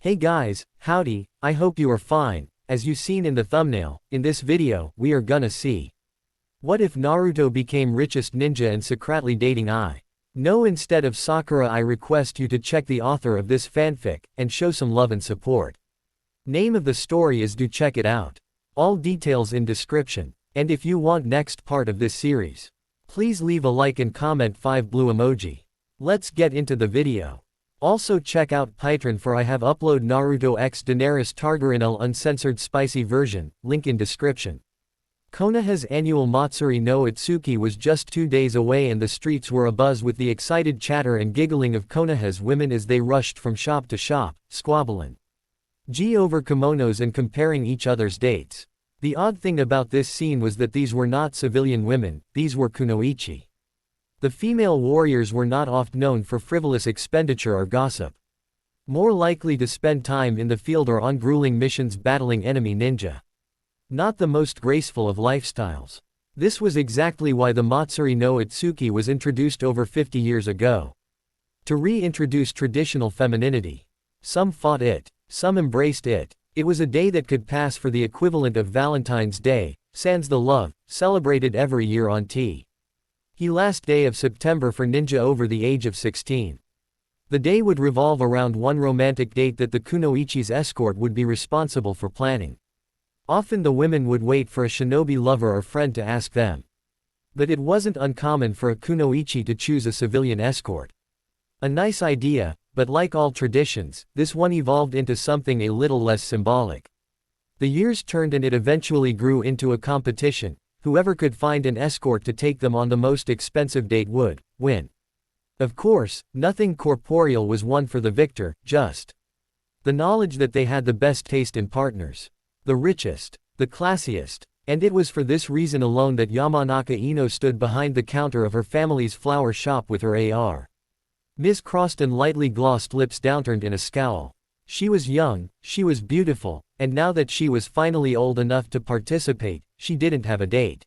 Hey guys, howdy, I hope you are fine. As you seen in the thumbnail, in this video, we are gonna see. What if Naruto became richest ninja and secretly dating I? No, instead of Sakura, I request you to check the author of this fanfic, and show some love and support. Name of the story is Do check it out. All details in description. And if you want next part of this series, please leave a like and comment 5 blue emoji. Let's get into the video. Also check out Patreon for I have upload Naruto X Daenerys Targaryen uncensored spicy version, link in description. Konoha's annual Matsuri no Itsuki was just 2 days away and the streets were abuzz with the excited chatter and giggling of Konoha's women as they rushed from shop to shop, squabbling over kimonos and comparing each other's dates. The odd thing about this scene was that these were not civilian women, these were kunoichi. The female warriors were not oft known for frivolous expenditure or gossip. More likely to spend time in the field or on grueling missions battling enemy ninja. Not the most graceful of lifestyles. This was exactly why the Matsuri no Itsuki was introduced over 50 years ago. To reintroduce traditional femininity. Some fought it. Some embraced it. It was a day that could pass for the equivalent of Valentine's Day, sans the love, celebrated every year on last day of September for ninja over the age of 16. The day would revolve around one romantic date that the kunoichi's escort would be responsible for planning. Often the women would wait for a shinobi lover or friend to ask them. But it wasn't uncommon for a kunoichi to choose a civilian escort. A nice idea, but like all traditions, this one evolved into something a little less symbolic. The years turned and it eventually grew into a competition. Whoever could find an escort to take them on the most expensive date would win. Of course, nothing corporeal was won for the victor, just the knowledge that they had the best taste in partners. The richest, the classiest, and it was for this reason alone that Yamanaka Ino stood behind the counter of her family's flower shop with her AR. Ms. crossed and lightly glossed lips downturned in a scowl. She was young, she was beautiful, and now that she was finally old enough to participate, she didn't have a date.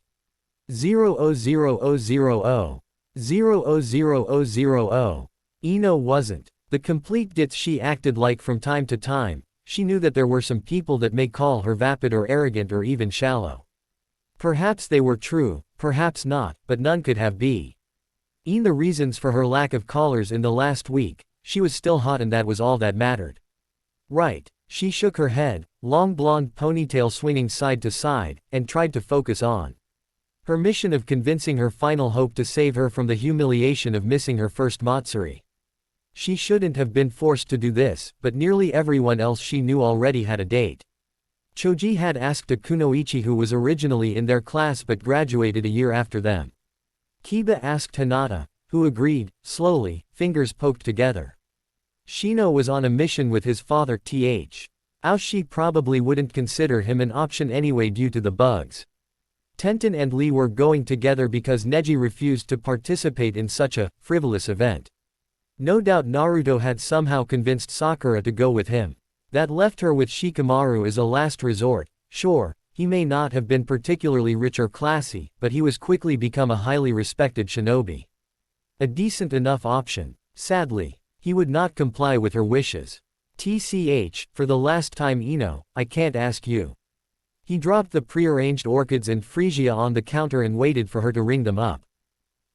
00000. 00000. Ino wasn't the complete ditz she acted like from time to time. She knew that there were some people that may call her vapid or arrogant or even shallow. Perhaps they were true, perhaps not, but none could have been the reasons for her lack of callers in the last week. She was still hot and that was all that mattered. Right. She shook her head, long blonde ponytail swinging side to side, and tried to focus on her mission of convincing her final hope to save her from the humiliation of missing her first Matsuri. She shouldn't have been forced to do this, but nearly everyone else she knew already had a date. Choji had asked a kunoichi who was originally in their class but graduated a year after them. Kiba asked Hinata, who agreed, slowly, fingers poked together. Shino was on a mission with his father Aoshi probably wouldn't consider him an option anyway due to the bugs. Tenten and Lee were going together because Neji refused to participate in such a frivolous event. No doubt Naruto had somehow convinced Sakura to go with him. That left her with Shikamaru as a last resort. Sure, he may not have been particularly rich or classy, but he was quickly become a highly respected shinobi. A decent enough option. Sadly, he would not comply with her wishes. TCH, for the last time Ino, I can't ask you. He dropped the prearranged orchids and freesia on the counter and waited for her to ring them up.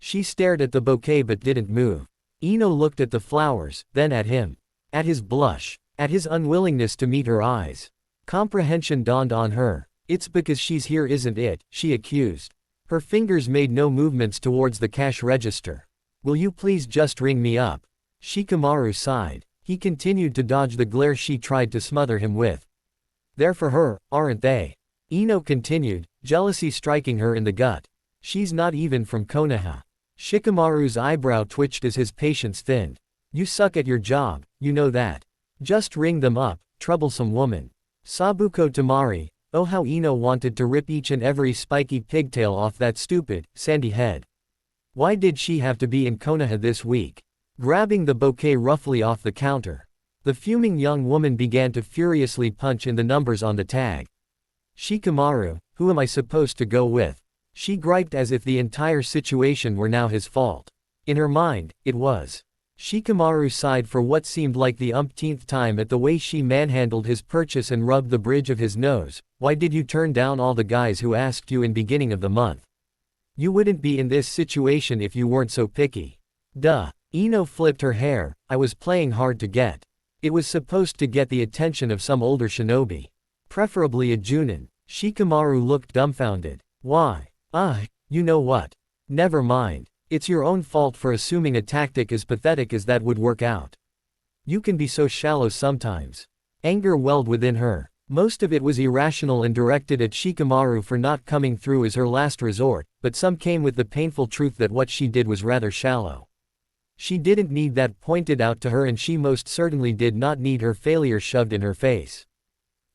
She stared at the bouquet but didn't move. Ino looked at the flowers, then at him. At his blush. At his unwillingness to meet her eyes. Comprehension dawned on her. It's because she's here, isn't it? She accused. Her fingers made no movements towards the cash register. Will you please just ring me up? Shikamaru sighed. He continued to dodge the glare she tried to smother him with. They're for her, aren't they? Ino continued, jealousy striking her in the gut. She's not even from Konoha. Shikamaru's eyebrow twitched as his patience thinned. You suck at your job, you know that. Just ring them up, troublesome woman. Sabuko Tamari. Oh, how Ino wanted to rip each and every spiky pigtail off that stupid, sandy head. Why did she have to be in Konoha this week? Grabbing the bouquet roughly off the counter, the fuming young woman began to furiously punch in the numbers on the tag. Shikamaru, who am I supposed to go with? She griped as if the entire situation were now his fault. In her mind, it was. Shikamaru sighed for what seemed like the umpteenth time at the way she manhandled his purchase and rubbed the bridge of his nose. Why did you turn down all the guys who asked you in beginning of the month? You wouldn't be in this situation if you weren't so picky. Duh. Ino flipped her hair. I was playing hard to get. It was supposed to get the attention of some older shinobi. Preferably a Junin. Shikamaru looked dumbfounded. Why? You know what? Never mind. It's your own fault for assuming a tactic as pathetic as that would work out. You can be so shallow sometimes. Anger welled within her. Most of it was irrational and directed at Shikamaru for not coming through as her last resort, but some came with the painful truth that what she did was rather shallow. She didn't need that pointed out to her, and she most certainly did not need her failure shoved in her face.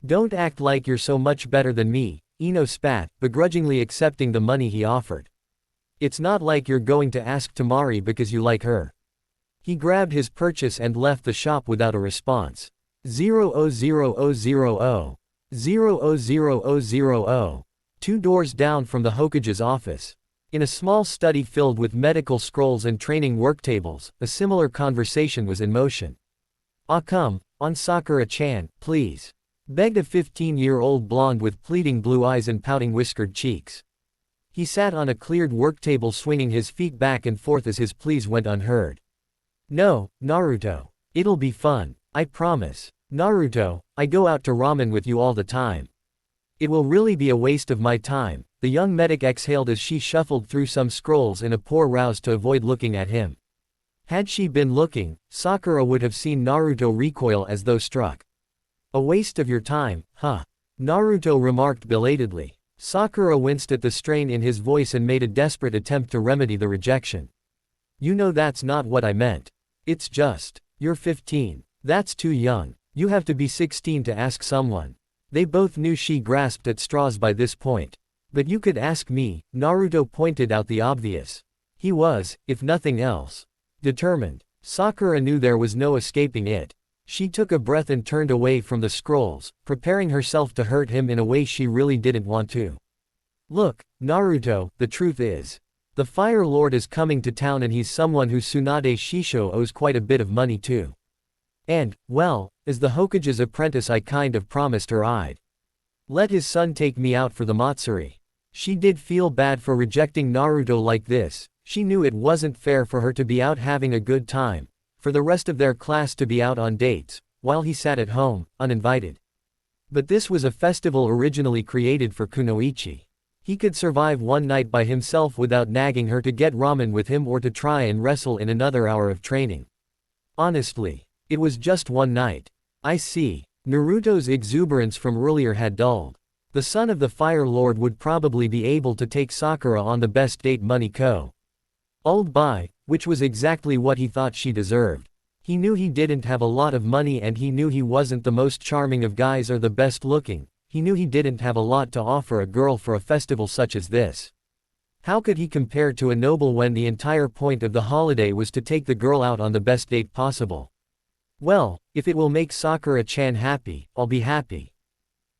Don't act like you're so much better than me, Ino spat, begrudgingly accepting the money he offered. It's not like you're going to ask Tamari because you like her. He grabbed his purchase and left the shop without a response. 00000. 00000. 2 doors down from the Hokage's office. In a small study filled with medical scrolls and training worktables, a similar conversation was in motion. Come, on Sakura-chan, please. Begged a 15-year-old blonde with pleading blue eyes and pouting whiskered cheeks. He sat on a cleared worktable swinging his feet back and forth as his pleas went unheard. No, Naruto. It'll be fun, I promise. Naruto, I go out to ramen with you all the time. It will really be a waste of my time, the young medic exhaled as she shuffled through some scrolls in a poor rouse to avoid looking at him. Had she been looking, Sakura would have seen Naruto recoil as though struck. A waste of your time, huh? Naruto remarked belatedly. Sakura winced at the strain in his voice and made a desperate attempt to remedy the rejection. You know that's not what I meant. It's just, you're 15. That's too young. You have to be 16 to ask someone. They both knew she grasped at straws by this point. But you could ask me, Naruto pointed out the obvious. He was, if nothing else, determined. Sakura knew there was no escaping it. She took a breath and turned away from the scrolls, preparing herself to hurt him in a way she really didn't want to. Look, Naruto, the truth is, the Fire Lord is coming to town and he's someone who Tsunade Shisho owes quite a bit of money to. And, well, as the Hokage's apprentice I kind of promised her I'd let his son take me out for the Matsuri. She did feel bad for rejecting Naruto like this. She knew it wasn't fair for her to be out having a good time, for the rest of their class to be out on dates, while he sat at home, uninvited. But this was a festival originally created for Kunoichi. He could survive one night by himself without nagging her to get ramen with him or to try and wrestle in another hour of training. Honestly, it was just one night. I see. Naruto's exuberance from earlier had dulled. The son of the Fire Lord would probably be able to take Sakura on the best date money could buy, which was exactly what he thought she deserved. He knew he didn't have a lot of money, and he knew he wasn't the most charming of guys or the best looking. He knew he didn't have a lot to offer a girl for a festival such as this. How could he compare to a noble when the entire point of the holiday was to take the girl out on the best date possible? Well, if it will make Sakura-chan happy, I'll be happy,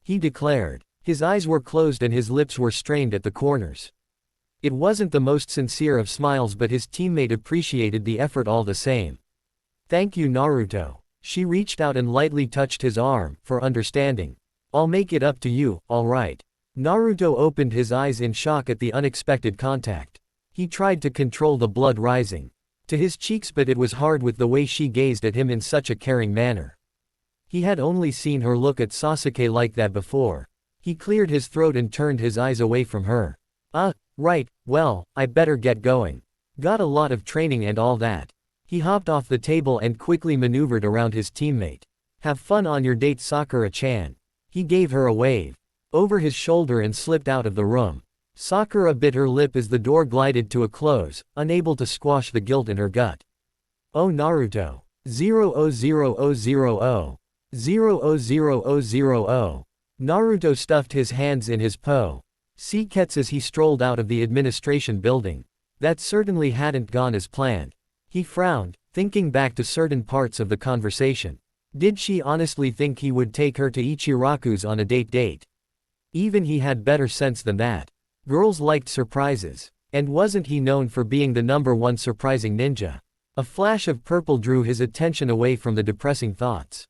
he declared. His eyes were closed and his lips were strained at the corners. It wasn't the most sincere of smiles, but his teammate appreciated the effort all the same. Thank you, Naruto. She reached out and lightly touched his arm, for understanding. I'll make it up to you, alright. Naruto opened his eyes in shock at the unexpected contact. He tried to control the blood rising to his cheeks, but it was hard with the way she gazed at him in such a caring manner. He had only seen her look at Sasuke like that before. He cleared his throat and turned his eyes away from her. Right, well, I better get going. Got a lot of training and all that. He hopped off the table and quickly maneuvered around his teammate. Have fun on your date, Sakura-chan. He gave her a wave over his shoulder and slipped out of the room. Sakura bit her lip as the door glided to a close, unable to squash the guilt in her gut. Oh, Naruto. 00000. 00000. Naruto stuffed his hands in his pockets as he strolled out of the administration building. That certainly hadn't gone as planned. He frowned, thinking back to certain parts of the conversation. Did she honestly think he would take her to Ichiraku's on a date? Even he had better sense than that. Girls liked surprises. And wasn't he known for being the #1 surprising ninja? A flash of purple drew his attention away from the depressing thoughts.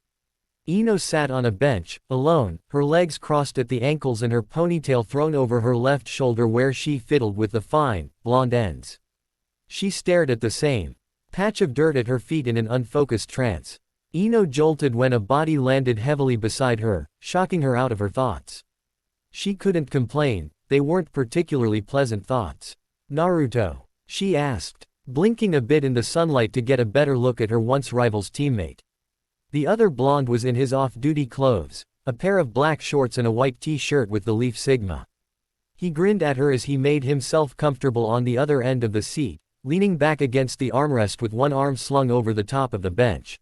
Ino sat on a bench, alone, her legs crossed at the ankles and her ponytail thrown over her left shoulder where she fiddled with the fine, blonde ends. She stared at the same patch of dirt at her feet in an unfocused trance. Ino jolted when a body landed heavily beside her, shocking her out of her thoughts. She couldn't complain, they weren't particularly pleasant thoughts. "Naruto?" she asked, blinking a bit in the sunlight to get a better look at her once rival's teammate. The other blonde was in his off-duty clothes, a pair of black shorts and a white t-shirt with the leaf sigma. He grinned at her as he made himself comfortable on the other end of the seat, leaning back against the armrest with one arm slung over the top of the bench.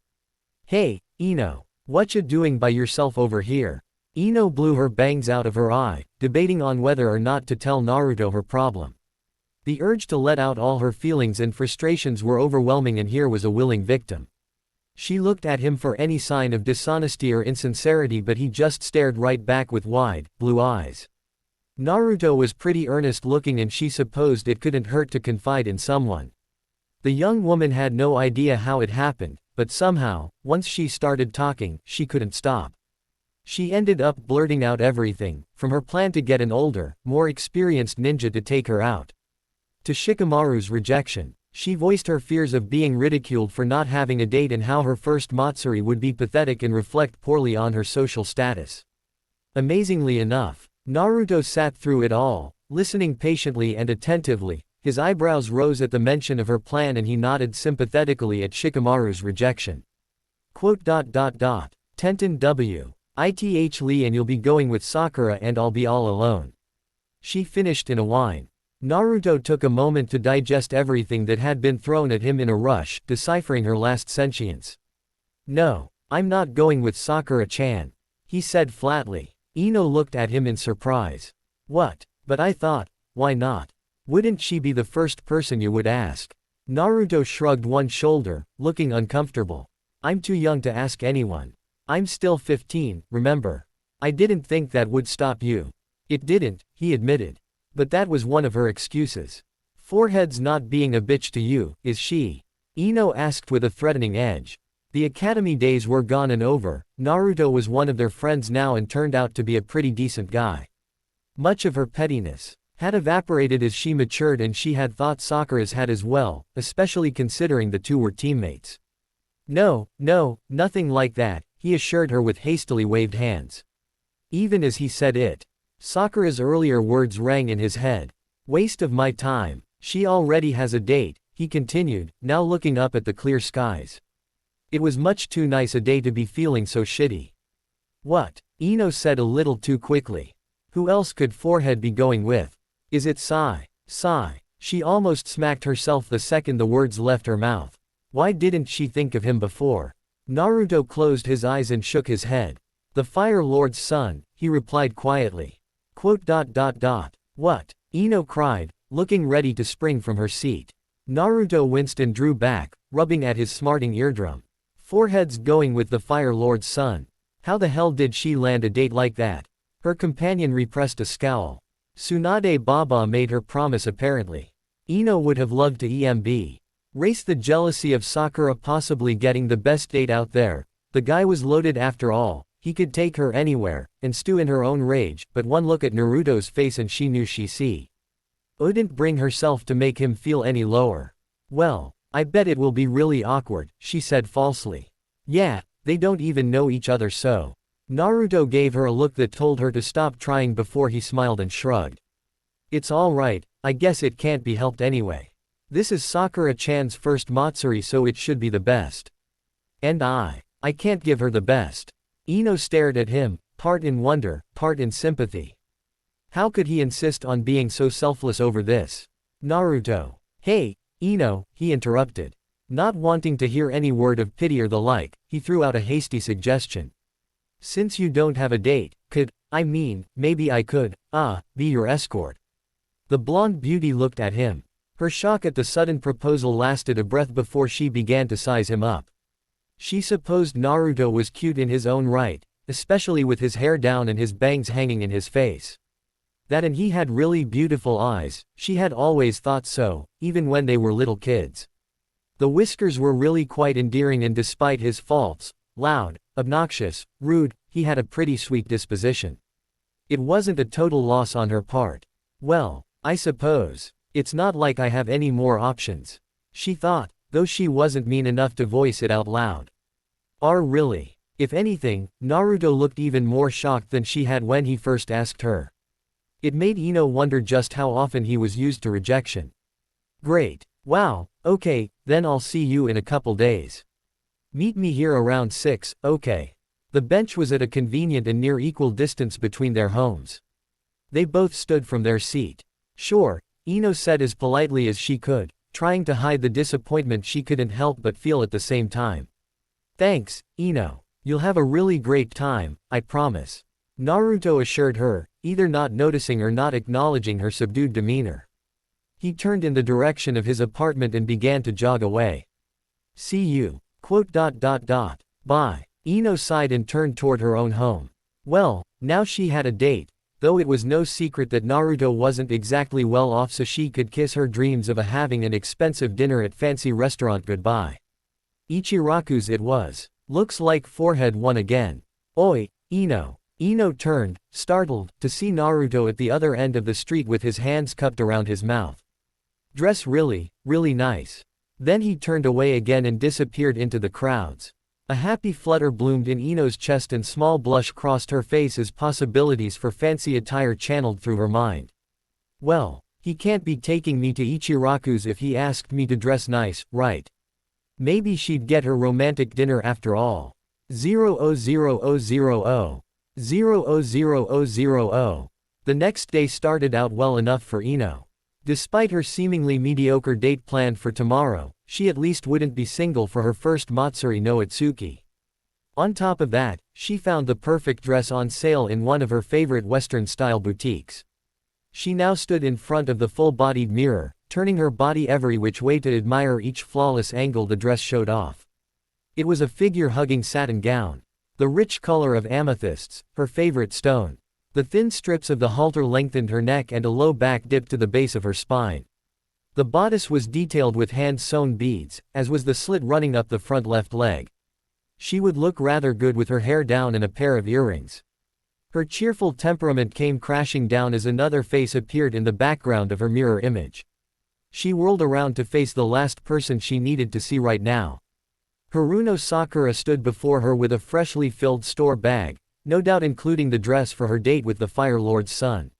"Hey, Ino, whatcha doing by yourself over here?" Ino blew her bangs out of her eye, debating on whether or not to tell Naruto her problem. The urge to let out all her feelings and frustrations were overwhelming, and here was a willing victim. She looked at him for any sign of dishonesty or insincerity, but he just stared right back with wide, blue eyes. Naruto was pretty earnest looking, and she supposed it couldn't hurt to confide in someone. The young woman had no idea how it happened, but somehow, once she started talking, she couldn't stop. She ended up blurting out everything, from her plan to get an older, more experienced ninja to take her out, to Shikamaru's rejection. She voiced her fears of being ridiculed for not having a date and how her first Matsuri would be pathetic and reflect poorly on her social status. Amazingly enough, Naruto sat through it all, listening patiently and attentively. His eyebrows rose at the mention of her plan and he nodded sympathetically at Shikamaru's rejection. Tenten W. Ith Lee, and you'll be going with Sakura and I'll be all alone. She finished in a whine. Naruto took a moment to digest everything that had been thrown at him in a rush, deciphering her last sentience. "No, I'm not going with Sakura-chan," he said flatly. Ino looked at him in surprise. "What? But I thought, why not? Wouldn't she be the first person you would ask?" Naruto shrugged one shoulder, looking uncomfortable. "I'm too young to ask anyone. I'm still 15, remember? I didn't think that would stop you." "It didn't," he admitted. But that was one of her excuses. "Forehead's not being a bitch to you, is she?" Ino asked with a threatening edge. The academy days were gone and over. Naruto was one of their friends now and turned out to be a pretty decent guy. Much of her pettiness had evaporated as she matured, and she had thought Sakura's had as well, especially considering the two were teammates. No, nothing like that," he assured her with hastily waved hands. Even as he said it, Sakura's earlier words rang in his head. "Waste of my time. She already has a date," he continued, now looking up at the clear skies. It was much too nice a day to be feeling so shitty. "What?" Ino said a little too quickly. "Who else could Forehead be going with? Is it Sai?" She almost smacked herself the second the words left her mouth. Why didn't she think of him before? Naruto closed his eyes and shook his head. "The Fire Lord's son," he replied quietly. "What?" Ino cried, looking ready to spring from her seat. Naruto winced and drew back, rubbing at his smarting eardrum. Forehead's going with the Fire Lord's son. How the hell did she land a date like that? Her companion repressed a scowl. Tsunade Baba made her promise apparently. Ino would have loved to race the jealousy of Sakura possibly getting the best date out there. The guy was loaded after all. He could take her anywhere, and stew in her own rage, but one look at Naruto's face and she knew she wouldn't bring herself to make him feel any lower. "Well, I bet it will be really awkward," she said falsely. "Yeah, they don't even know each other so." Naruto gave her a look that told her to stop trying before he smiled and shrugged. "It's alright, I guess it can't be helped anyway. This is Sakura-chan's first Matsuri, so it should be the best. And I can't give her the best." Ino stared at him, part in wonder, part in sympathy. How could he insist on being so selfless over this? "Naruto." "Hey, Ino," he interrupted. Not wanting to hear any word of pity or the like, he threw out a hasty suggestion. "Since you don't have a date, maybe I could, be your escort." The blonde beauty looked at him. Her shock at the sudden proposal lasted a breath before she began to size him up. She supposed Naruto was cute in his own right, especially with his hair down and his bangs hanging in his face. That and he had really beautiful eyes, she had always thought so, even when they were little kids. The whiskers were really quite endearing, and despite his faults, loud, obnoxious, rude, he had a pretty sweet disposition. It wasn't a total loss on her part. Well, I suppose it's not like I have any more options, she thought, though she wasn't mean enough to voice it out loud. Really? If anything, Naruto looked even more shocked than she had when he first asked her. It made Ino wonder just how often he was used to rejection. Great. Wow, okay, then I'll see you in a couple days. Meet me here around 6, okay. The bench was at a convenient and near equal distance between their homes. They both stood from their seat. Sure, Ino said as politely as she could, trying to hide the disappointment she couldn't help but feel at the same time. Thanks, Ino. You'll have a really great time, I promise. Naruto assured her, either not noticing or not acknowledging her subdued demeanor. He turned in the direction of his apartment and began to jog away. See you. Bye. Ino sighed and turned toward her own home. Well, now she had a date, though it was no secret that Naruto wasn't exactly well off, so she could kiss her dreams of having an expensive dinner at fancy restaurant goodbye. Ichiraku's it was. Looks like forehead won again. Oi, Ino. Ino turned, startled, to see Naruto at the other end of the street with his hands cupped around his mouth. Dress really nice. Then he turned away again and disappeared into the crowds. A happy flutter bloomed in Ino's chest and small blush crossed her face as possibilities for fancy attire channeled through her mind. Well, he can't be taking me to Ichiraku's if he asked me to dress nice, right? Maybe she'd get her romantic dinner after all. 00000. 00000. The next day started out well enough for Ino. Despite her seemingly mediocre date planned for tomorrow, she at least wouldn't be single for her first Matsuri no Itsuki. On top of that, she found the perfect dress on sale in one of her favorite Western-style boutiques. She now stood in front of the full-bodied mirror, turning her body every which way to admire each flawless angle the dress showed off. It was a figure-hugging satin gown. The rich color of amethysts, her favorite stone. The thin strips of the halter lengthened her neck and a low back dipped to the base of her spine. The bodice was detailed with hand-sewn beads, as was the slit running up the front left leg. She would look rather good with her hair down and a pair of earrings. Her cheerful temperament came crashing down as another face appeared in the background of her mirror image. She whirled around to face the last person she needed to see right now. Haruno Sakura stood before her with a freshly filled store bag, no doubt including the dress for her date with the Fire Lord's son.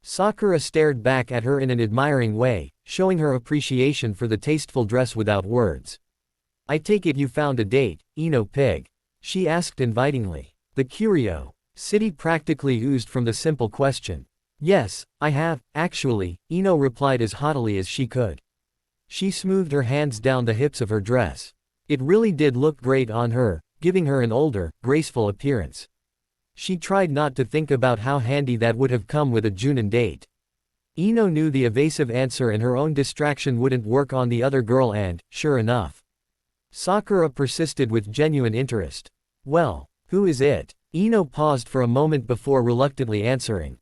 Sakura stared back at her in an admiring way, showing her appreciation for the tasteful dress without words. I take it you found a date, Ino Pig? She asked invitingly. The curiosity practically oozed from the simple question. Yes, I have, actually, Ino replied as haughtily as she could. She smoothed her hands down the hips of her dress. It really did look great on her, giving her an older, graceful appearance. She tried not to think about how handy that would have come with a Junin date. Ino knew the evasive answer and her own distraction wouldn't work on the other girl and, sure enough, Sakura persisted with genuine interest. Well, who is it? Ino paused for a moment before reluctantly answering.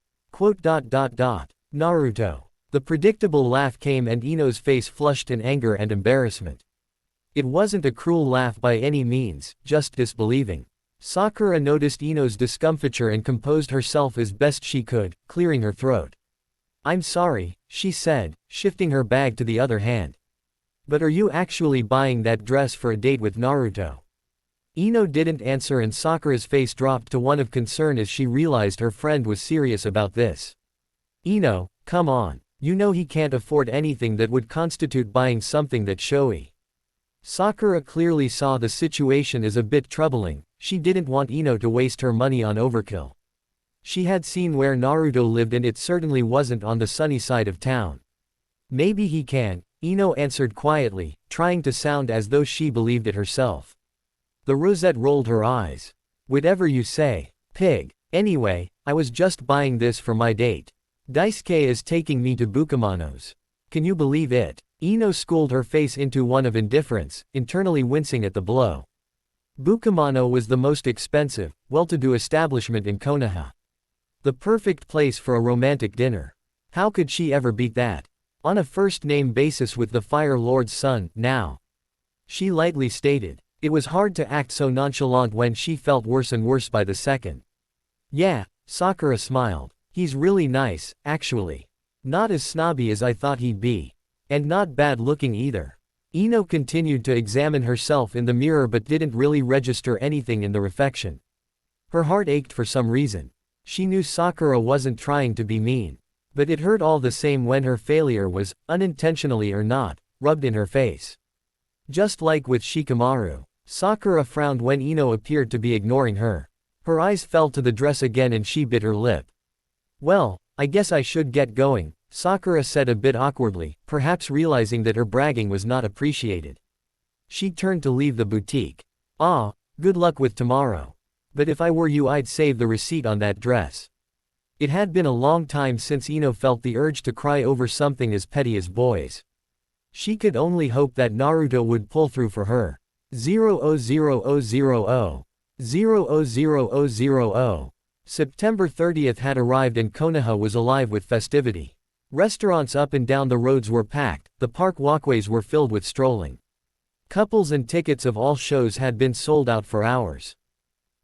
Naruto. The predictable laugh came and Ino's face flushed in anger and embarrassment. It wasn't a cruel laugh by any means, just disbelieving. Sakura noticed Ino's discomfiture and composed herself as best she could, clearing her throat. I'm sorry, she said, shifting her bag to the other hand. But are you actually buying that dress for a date with Naruto? Ino didn't answer and Sakura's face dropped to one of concern as she realized her friend was serious about this. Ino, come on. You know he can't afford anything that would constitute buying something that showy. Sakura clearly saw the situation as a bit troubling. She didn't want Ino to waste her money on overkill. She had seen where Naruto lived and it certainly wasn't on the sunny side of town. Maybe he can, Ino answered quietly, trying to sound as though she believed it herself. The rosette rolled her eyes. Whatever you say, pig. Anyway, I was just buying this for my date. Daisuke is taking me to Bukamano's. Can you believe it? Ino schooled her face into one of indifference, internally wincing at the blow. Bukamano was the most expensive, well-to-do establishment in Konoha. The perfect place for a romantic dinner. How could she ever beat that? On a first-name basis with the Fire Lord's son, now. she lightly stated. It was hard to act so nonchalant when she felt worse and worse by the second. Yeah, Sakura smiled. He's really nice, actually. Not as snobby as I thought he'd be. And not bad looking either. Ino continued to examine herself in the mirror but didn't really register anything in the reflection. Her heart ached for some reason. She knew Sakura wasn't trying to be mean. But it hurt all the same when her failure was, unintentionally or not, rubbed in her face. Just like with Shikamaru. Sakura frowned when Ino appeared to be ignoring her. Her eyes fell to the dress again and she bit her lip. Well, I guess I should get going, Sakura said a bit awkwardly, perhaps realizing that her bragging was not appreciated. She turned to leave the boutique. Ah, good luck with tomorrow. But if I were you I'd save the receipt on that dress. It had been a long time since Ino felt the urge to cry over something as petty as boys. She could only hope that Naruto would pull through for her. 00000. 00000. September 30th had arrived and Konoha was alive with festivity. Restaurants up and down the roads were packed, the park walkways were filled with strolling. Couples and tickets of all shows had been sold out for hours.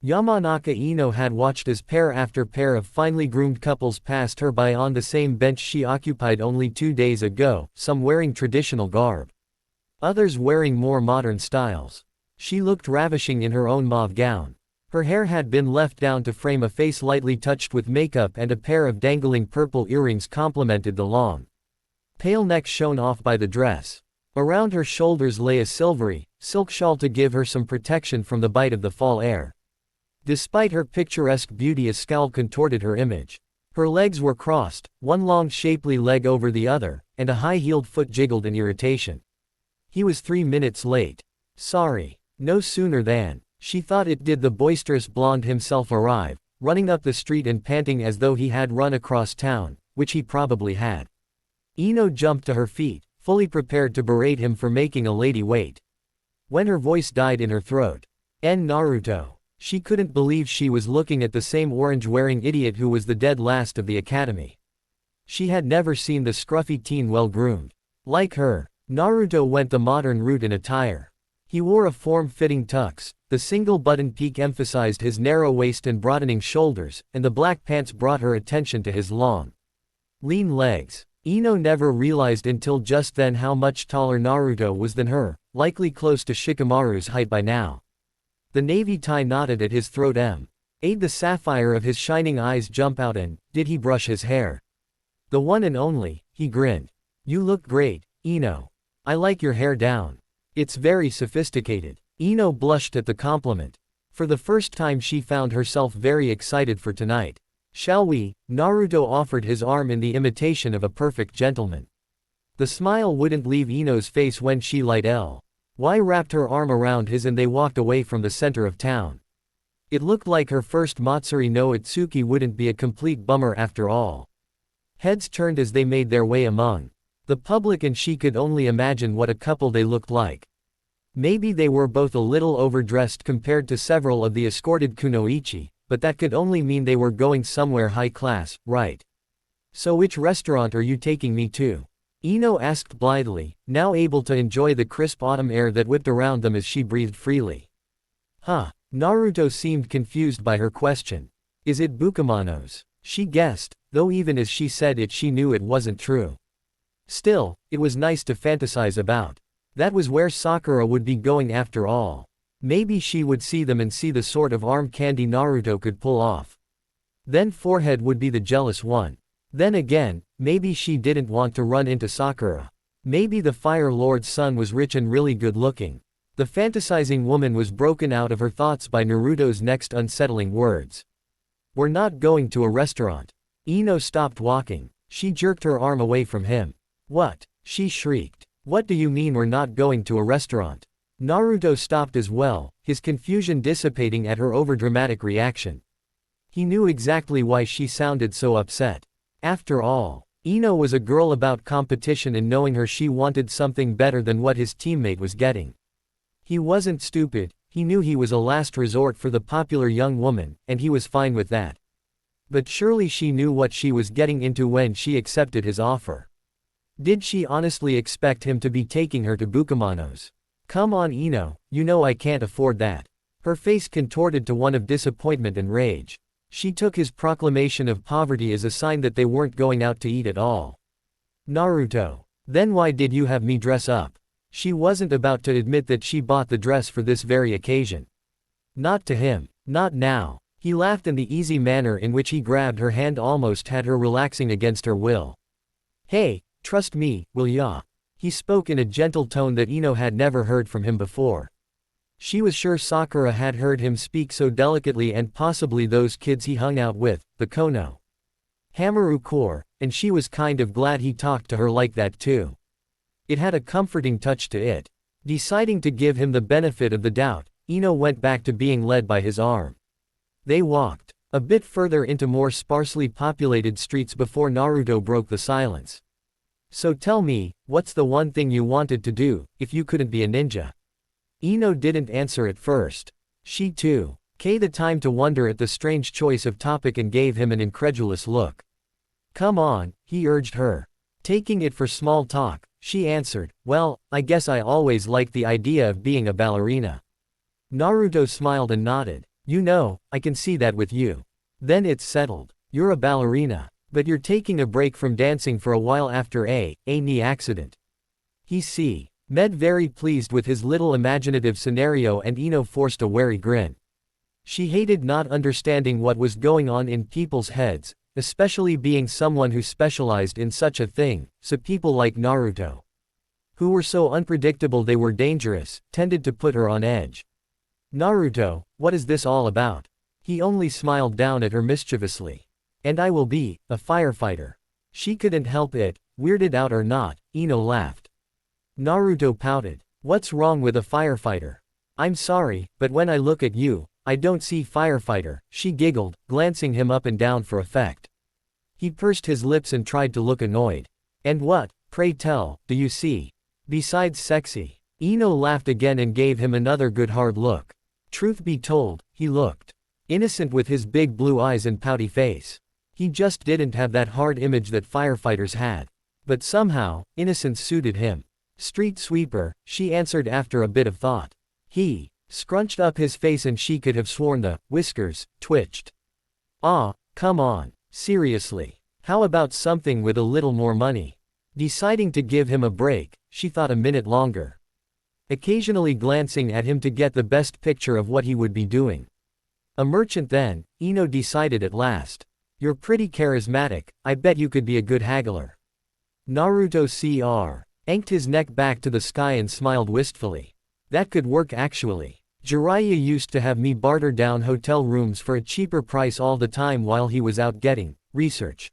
Yamanaka Ino had watched as pair after pair of finely groomed couples passed her by on the same bench she occupied only 2 days ago, some wearing traditional garb. Others wearing more modern styles. She looked ravishing in her own mauve gown. Her hair had been left down to frame a face lightly touched with makeup and a pair of dangling purple earrings complemented the long, pale neck shown off by the dress. Around her shoulders lay a silvery, silk shawl to give her some protection from the bite of the fall air. Despite her picturesque beauty a scowl contorted her image. Her legs were crossed, one long shapely leg over the other, and a high-heeled foot jiggled in irritation. He was 3 minutes late. Sorry. No sooner than, she thought it did the boisterous blonde himself arrive, running up the street and panting as though he had run across town, which he probably had. Ino jumped to her feet, fully prepared to berate him for making a lady wait. When her voice died in her throat. Naruto. She couldn't believe she was looking at the same orange-wearing idiot who was the dead last of the academy. She had never seen the scruffy teen well-groomed. Like her, Naruto went the modern route in attire. He wore a form-fitting tux, the single-button peak emphasized his narrow waist and broadening shoulders, and the black pants brought her attention to his long, lean legs. Ino never realized until just then how much taller Naruto was than her, likely close to Shikamaru's height by now. The navy tie knotted at his throat made the sapphire of his shining eyes jump out and, did he brush his hair? The one and only, he grinned. You look great, Ino. I like your hair down. It's very sophisticated. Ino blushed at the compliment. For the first time she found herself very excited for tonight. Shall we? Naruto offered his arm in the imitation of a perfect gentleman. The smile wouldn't leave Ino's face when she light Y wrapped her arm around his and they walked away from the center of town. It looked like her first Matsuri no Itsuki wouldn't be a complete bummer after all. Heads turned as they made their way among the public and she could only imagine what a couple they looked like. Maybe they were both a little overdressed compared to several of the escorted kunoichi, but that could only mean they were going somewhere high class, right? So which restaurant are you taking me to? Ino asked blithely, now able to enjoy the crisp autumn air that whipped around them as she breathed freely. Huh? Naruto seemed confused by her question. Is it Bukamano's? She guessed, though even as she said it she knew it wasn't true. Still, it was nice to fantasize about. That was where Sakura would be going after all. Maybe she would see them and see the sort of arm candy Naruto could pull off. Then forehead would be the jealous one. Then again, maybe she didn't want to run into Sakura. Maybe the Fire Lord's son was rich and really good looking. The fantasizing woman was broken out of her thoughts by Naruto's next unsettling words. We're not going to a restaurant. Ino stopped walking. She jerked her arm away from him. What? She shrieked. What do you mean we're not going to a restaurant? Naruto stopped as well, his confusion dissipating at her overdramatic reaction. He knew exactly why she sounded so upset. After all, Ino was a girl about competition and knowing her she wanted something better than what his teammate was getting. He wasn't stupid, he knew he was a last resort for the popular young woman, and he was fine with that. But surely she knew what she was getting into when she accepted his offer. Did she honestly expect him to be taking her to Bukamano's? Come on Ino, you know I can't afford that. Her face contorted to one of disappointment and rage. She took his proclamation of poverty as a sign that they weren't going out to eat at all. Naruto. Then why did you have me dress up? She wasn't about to admit that she bought the dress for this very occasion. Not to him. Not now. He laughed in the easy manner in which he grabbed her hand, almost had her relaxing against her will. Hey, trust me, will ya? He spoke in a gentle tone that Ino had never heard from him before. She was sure Sakura had heard him speak so delicately, and possibly those kids he hung out with, the Kono Hamaru Core, and she was kind of glad he talked to her like that too. It had a comforting touch to it. Deciding to give him the benefit of the doubt, Ino went back to being led by his arm. They walked a bit further into more sparsely populated streets before Naruto broke the silence. So tell me, what's the one thing you wanted to do, if you couldn't be a ninja? Ino didn't answer at first. She too took the time to wonder at the strange choice of topic and gave him an incredulous look. Come on, he urged her. Taking it for small talk, she answered, well, I guess I always liked the idea of being a ballerina. Naruto smiled and nodded. You know, I can see that with you. Then it's settled. You're a ballerina. But you're taking a break from dancing for a while after a knee accident. He seemed very pleased with his little imaginative scenario, and Ino forced a wary grin. She hated not understanding what was going on in people's heads, especially being someone who specialized in such a thing, so people like Naruto, who were so unpredictable they were dangerous, tended to put her on edge. Naruto, what is this all about? He only smiled down at her mischievously. And I will be a firefighter. She couldn't help it, weirded out or not. Ino laughed. Naruto pouted. What's wrong with a firefighter? I'm sorry, but when I look at you, I don't see firefighter, she giggled, glancing him up and down for effect. He pursed his lips and tried to look annoyed. And what, pray tell, do you see? Besides sexy. Ino laughed again and gave him another good hard look. Truth be told, he looked innocent with his big blue eyes and pouty face. He just didn't have that hard image that firefighters had. But somehow, innocence suited him. Street sweeper, she answered after a bit of thought. He scrunched up his face and she could have sworn the whiskers twitched. Ah, come on, seriously. How about something with a little more money? Deciding to give him a break, she thought a minute longer. Occasionally glancing at him to get the best picture of what he would be doing. A merchant then, Ino decided at last. You're pretty charismatic, I bet you could be a good haggler. Naruto yanked his neck back to the sky and smiled wistfully. That could work actually. Jiraiya used to have me barter down hotel rooms for a cheaper price all the time while he was out getting research.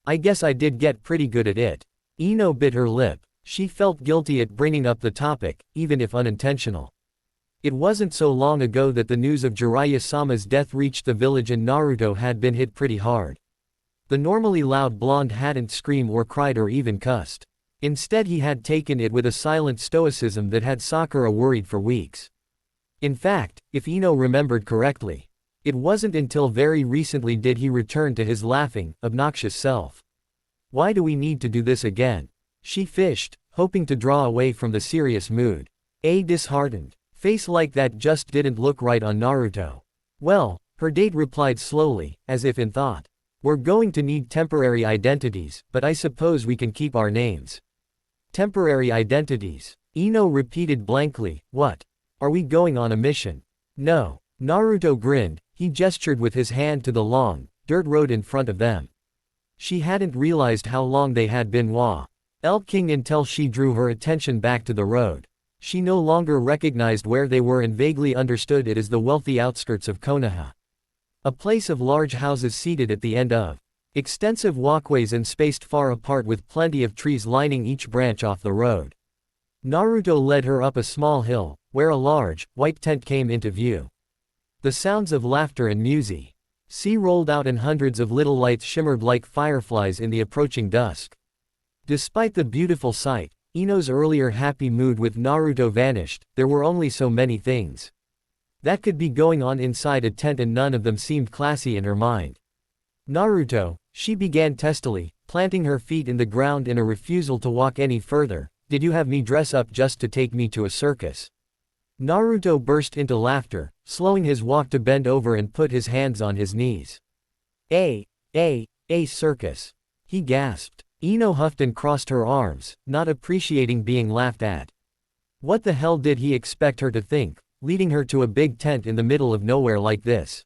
I guess I did get pretty good at it. Ino bit her lip. She felt guilty at bringing up the topic, even if unintentional. It wasn't so long ago that the news of Jiraiya-sama's death reached the village, and Naruto had been hit pretty hard. The normally loud blonde hadn't screamed or cried or even cussed. Instead, he had taken it with a silent stoicism that had Sakura worried for weeks. In fact, if Ino remembered correctly, it wasn't until very recently did he return to his laughing, obnoxious self. Why do we need to do this again? She fished, hoping to draw away from the serious mood. A disheartened face like that just didn't look right on Naruto. Well, her date replied slowly, as if in thought. We're going to need temporary identities, but I suppose we can keep our names. Temporary identities. Ino repeated blankly, what? Are we going on a mission? No. Naruto grinned, he gestured with his hand to the long, dirt road in front of them. She hadn't realized how long they had been walking until she drew her attention back to the road. She no longer recognized where they were and vaguely understood it as the wealthy outskirts of Konoha. A place of large houses seated at the end of extensive walkways and spaced far apart with plenty of trees lining each branch off the road. Naruto led her up a small hill, where a large, white tent came into view. The sounds of laughter and music rolled out, and hundreds of little lights shimmered like fireflies in the approaching dusk. Despite the beautiful sight, Ino's earlier happy mood with Naruto vanished. There were only so many things that could be going on inside a tent, and none of them seemed classy in her mind. Naruto, she began testily, planting her feet in the ground in a refusal to walk any further. Did you have me dress up just to take me to a circus? Naruto burst into laughter, slowing his walk to bend over and put his hands on his knees. A circus. He gasped. Ino huffed and crossed her arms, not appreciating being laughed at. What the hell did he expect her to think, leading her to a big tent in the middle of nowhere like this?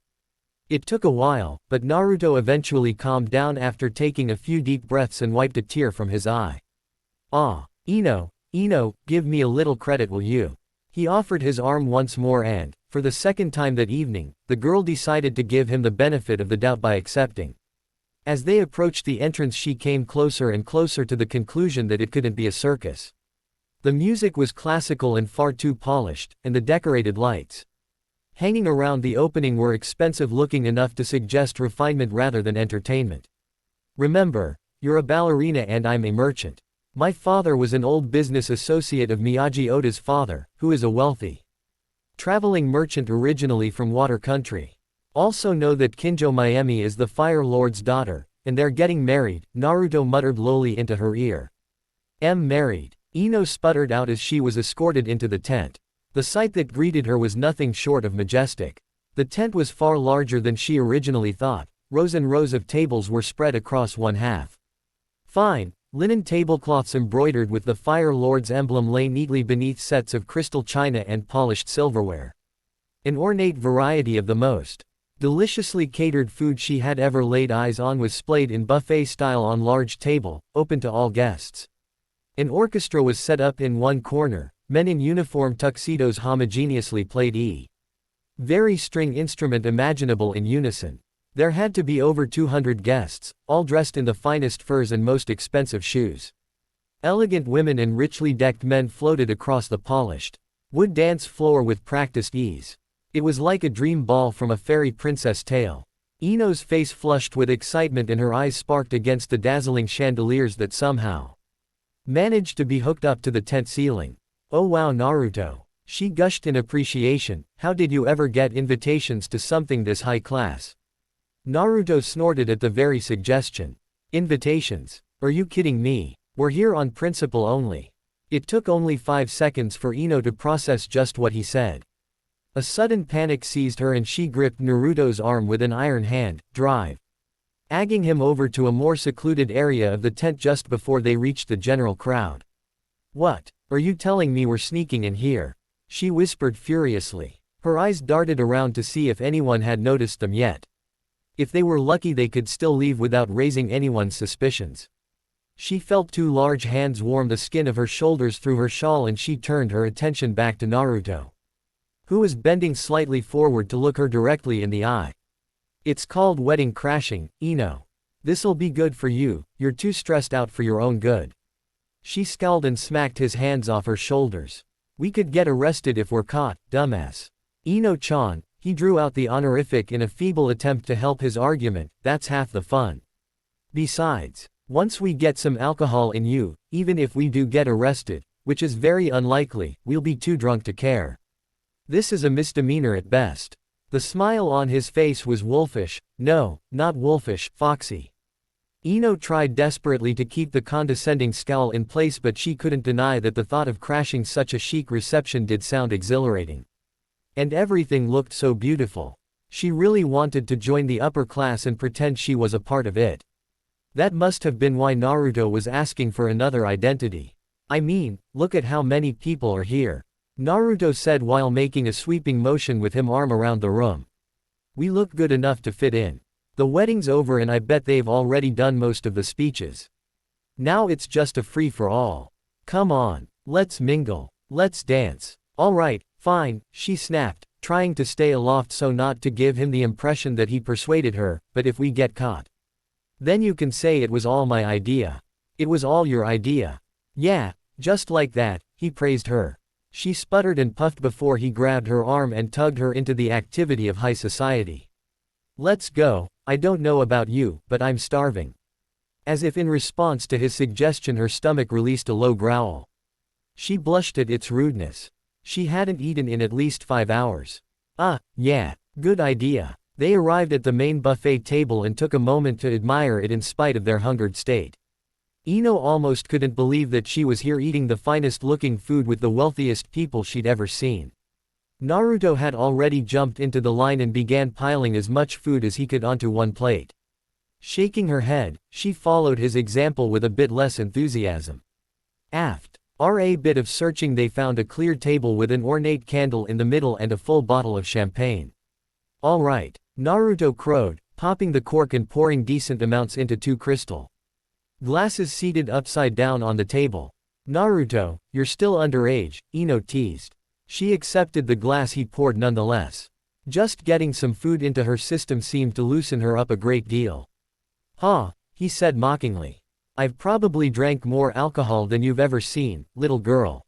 It took a while, but Naruto eventually calmed down after taking a few deep breaths and wiped a tear from his eye. Ino, give me a little credit, will you? He offered his arm once more and, for the second time that evening, the girl decided to give him the benefit of the doubt by accepting. As they approached the entrance, she came closer and closer to the conclusion that it couldn't be a circus. The music was classical and far too polished, and the decorated lights hanging around the opening were expensive looking enough to suggest refinement rather than entertainment. Remember, you're a ballerina and I'm a merchant. My father was an old business associate of Miyagi Oda's father, who is a wealthy traveling merchant originally from Water Country. Also know that Kinjo Miami is the Fire Lord's daughter, and they're getting married, Naruto muttered lowly into her ear. Married. Ino sputtered out as she was escorted into the tent. The sight that greeted her was nothing short of majestic. The tent was far larger than she originally thought. Rows and rows of tables were spread across one half. Fine, linen tablecloths embroidered with the Fire Lord's emblem lay neatly beneath sets of crystal china and polished silverware. An ornate variety of the most deliciously catered food she had ever laid eyes on was splayed in buffet style on large table, open to all guests. An orchestra was set up in one corner. Men in uniform tuxedos homogeneously played very string instrument imaginable in unison. There had to be over 200 guests, all dressed in the finest furs and most expensive shoes. Elegant women and richly decked men floated across the polished wood dance floor with practiced ease. It was like a dream ball from a fairy princess tale. Ino's face flushed with excitement and her eyes sparked against the dazzling chandeliers that somehow managed to be hooked up to the tent ceiling. Oh wow, Naruto. She gushed in appreciation. How did you ever get invitations to something this high class? Naruto snorted at the very suggestion. Invitations? Are you kidding me? We're here on principle only. It took only 5 seconds for Ino to process just what he said. A sudden panic seized her and she gripped Naruto's arm with an iron hand, dragging him over to a more secluded area of the tent just before they reached the general crowd. What? Are you telling me we're sneaking in here? She whispered furiously. Her eyes darted around to see if anyone had noticed them yet. If they were lucky they could still leave without raising anyone's suspicions. She felt 2 large hands warm the skin of her shoulders through her shawl and she turned her attention back to Naruto, who was bending slightly forward to look her directly in the eye. It's called wedding crashing, Ino. This'll be good for you, you're too stressed out for your own good. She scowled and smacked his hands off her shoulders. We could get arrested if we're caught, dumbass. Ino-chan, he drew out the honorific in a feeble attempt to help his argument, that's half the fun. Besides, once we get some alcohol in you, even if we do get arrested, which is very unlikely, we'll be too drunk to care. This is a misdemeanor at best. The smile on his face was wolfish. No, not wolfish, foxy. Ino tried desperately to keep the condescending scowl in place, but she couldn't deny that the thought of crashing such a chic reception did sound exhilarating. And everything looked so beautiful. She really wanted to join the upper class and pretend she was a part of it. That must have been why Naruto was asking for another identity. I mean, look at how many people are here. Naruto said while making a sweeping motion with him arm around the room. We look good enough to fit in. The wedding's over and I bet they've already done most of the speeches. Now it's just a free-for-all. Come on, let's mingle, let's dance. Alright, fine, she snapped, trying to stay aloft so not to give him the impression that he persuaded her, but if we get caught, then you can say it was all my idea. It was all your idea. Yeah, just like that, he praised her. She sputtered and puffed before he grabbed her arm and tugged her into the activity of high society. Let's go, I don't know about you, but I'm starving. As if in response to his suggestion her stomach released a low growl. She blushed at its rudeness. She hadn't eaten in at least 5 hours. Yeah, good idea. They arrived at the main buffet table and took a moment to admire it in spite of their hungered state. Ino almost couldn't believe that she was here eating the finest looking food with the wealthiest people she'd ever seen. Naruto had already jumped into the line and began piling as much food as he could onto one plate. Shaking her head, she followed his example with a bit less enthusiasm. After a bit of searching, they found a clear table with an ornate candle in the middle and a full bottle of champagne. "All right," Naruto crowed, popping the cork and pouring decent amounts into 2 crystal glasses seated upside down on the table. "Naruto, you're still underage," Ino teased. She accepted the glass he poured nonetheless. Just getting some food into her system seemed to loosen her up a great deal. "Huh," he said mockingly. "I've probably drank more alcohol than you've ever seen, little girl."